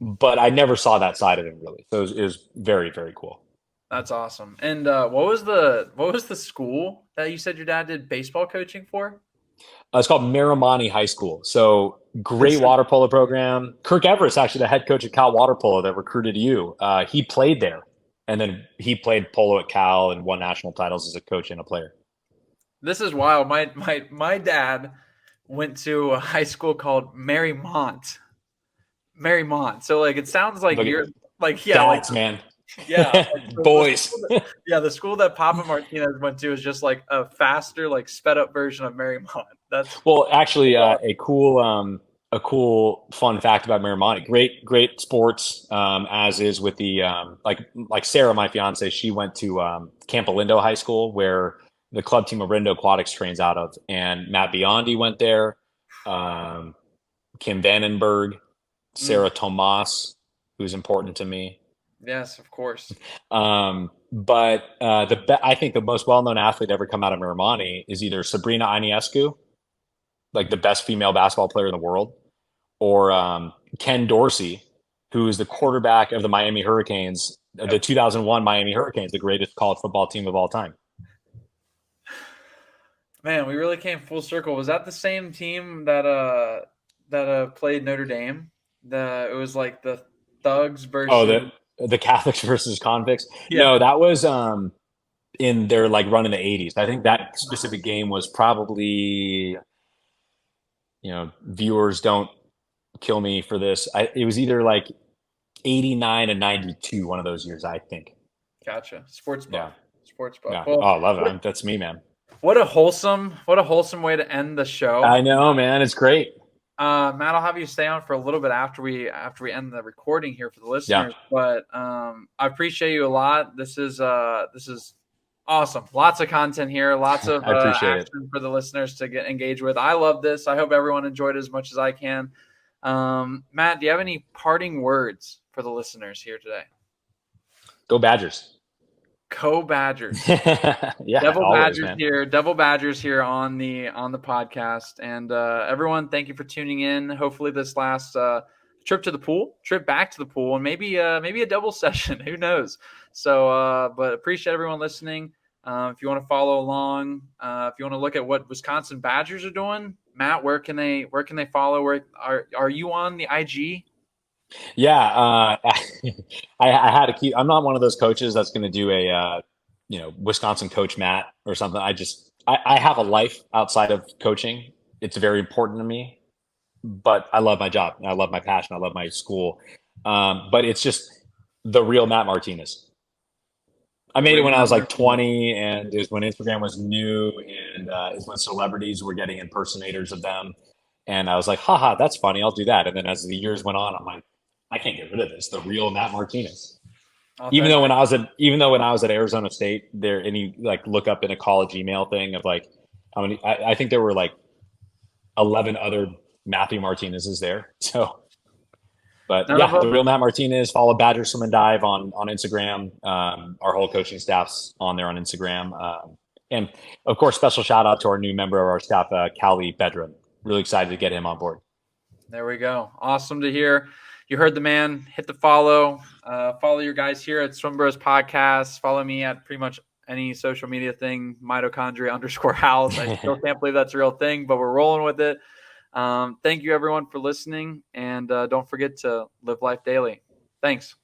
but I never saw that side of him really. So it was very, very cool.
That's awesome. And what was the school that you said your dad did baseball coaching for?
It's called Marimani High School. So
This
great
is
water polo program. Kirk Everest, actually the head coach at Cal Water Polo that recruited you. He played there, and then he played polo at Cal and won national titles as a coach and a player.
this is wild. My dad went to a high school called Marymount. Marymount. So like it sounds like
Look
you're
at
like yeah, like
dads, man.
yeah, like
Boys.
the school that Papa Martinez went to is just like a faster, like sped up version of Marymount. That's
Well, actually, a cool fun fact about Miramani. Great sports. As is with the like Sarah, my fiance, she went to Camp Alindo High School, where the club team of Rindo Aquatics trains out of, and Matt Biondi went there. Um, Kim Vandenberg, Sarah Tomas, who's important to me.
yes, of course.
But I think the most well known athlete to ever come out of Miramani is either Sabrina Ionescu, like the best female basketball player in the world, or Ken Dorsey, who is the quarterback of the Miami Hurricanes, the 2001 Miami Hurricanes, the greatest college football team of all time.
Man, we really came full circle. Was that the same team that played Notre Dame? It was like the Thugs
Oh,
versus
the Catholics versus convicts.
yeah.
No, that was in their like run in the 80s. I think that specific game was probably, viewers don't kill me for this. It was either like 89 and 92, one of those years, I think.
Gotcha. Sports buff.
Yeah.
Sports buff.
Yeah.
Well,
Oh, I love it. That's me, man.
what a wholesome way to end the show.
I know, man. It's great.
Matt, I'll have you stay on for a little bit after we end the recording here for the listeners.
Yeah.
But I appreciate you a lot. This is awesome. Lots of content here. Lots of
I appreciate
action for the listeners to get engaged with. I love this. I hope everyone enjoyed it as much as I can. Matt, do you have any parting words for the listeners here today?
Go Badgers.
Go Badgers.
Yeah,
Devil
always,
Badgers
man.
here. Devil Badgers here on the podcast. And everyone, thank you for tuning in. Hopefully this last trip back to the pool, and maybe a double session. Who knows? So, but appreciate everyone listening. If you want to follow along, if you want to look at what Wisconsin Badgers are doing, Matt, where can they follow? Where are you on the IG?
Yeah, I had to keep. I'm not one of those coaches that's going to do a Wisconsin coach Matt or something. I have a life outside of coaching. It's very important to me, but I love my job. I love my passion. I love my school. But it's just the real Matt Martinez. I made it when I was like 20, and it was when Instagram was new, and it's when celebrities were getting impersonators of them. And I was like, haha, that's funny. I'll do that. And then as the years went on, I'm like, I can't get rid of this. The real Matt Martinez. Even though when I was at Arizona State, there, and you like look up in a college email thing of like how many, I think there were like 11 other Matthew Martinez's there. So, but the real Matt Martinez. Follow Badgers Swim&Dive on Instagram. Our whole coaching staff's on there on Instagram. And of course, special shout out to our new member of our staff, Callie Bedron. Really excited to get him on board.
There we go. Awesome to hear. You heard the man. Hit the follow. Follow your guys here at SwimBrosPodcast. Follow me at pretty much any social media thing, mitochondria_house. I still can't believe that's a real thing, but we're rolling with it. Thank you, everyone, for listening. And don't forget to live life daily. Thanks.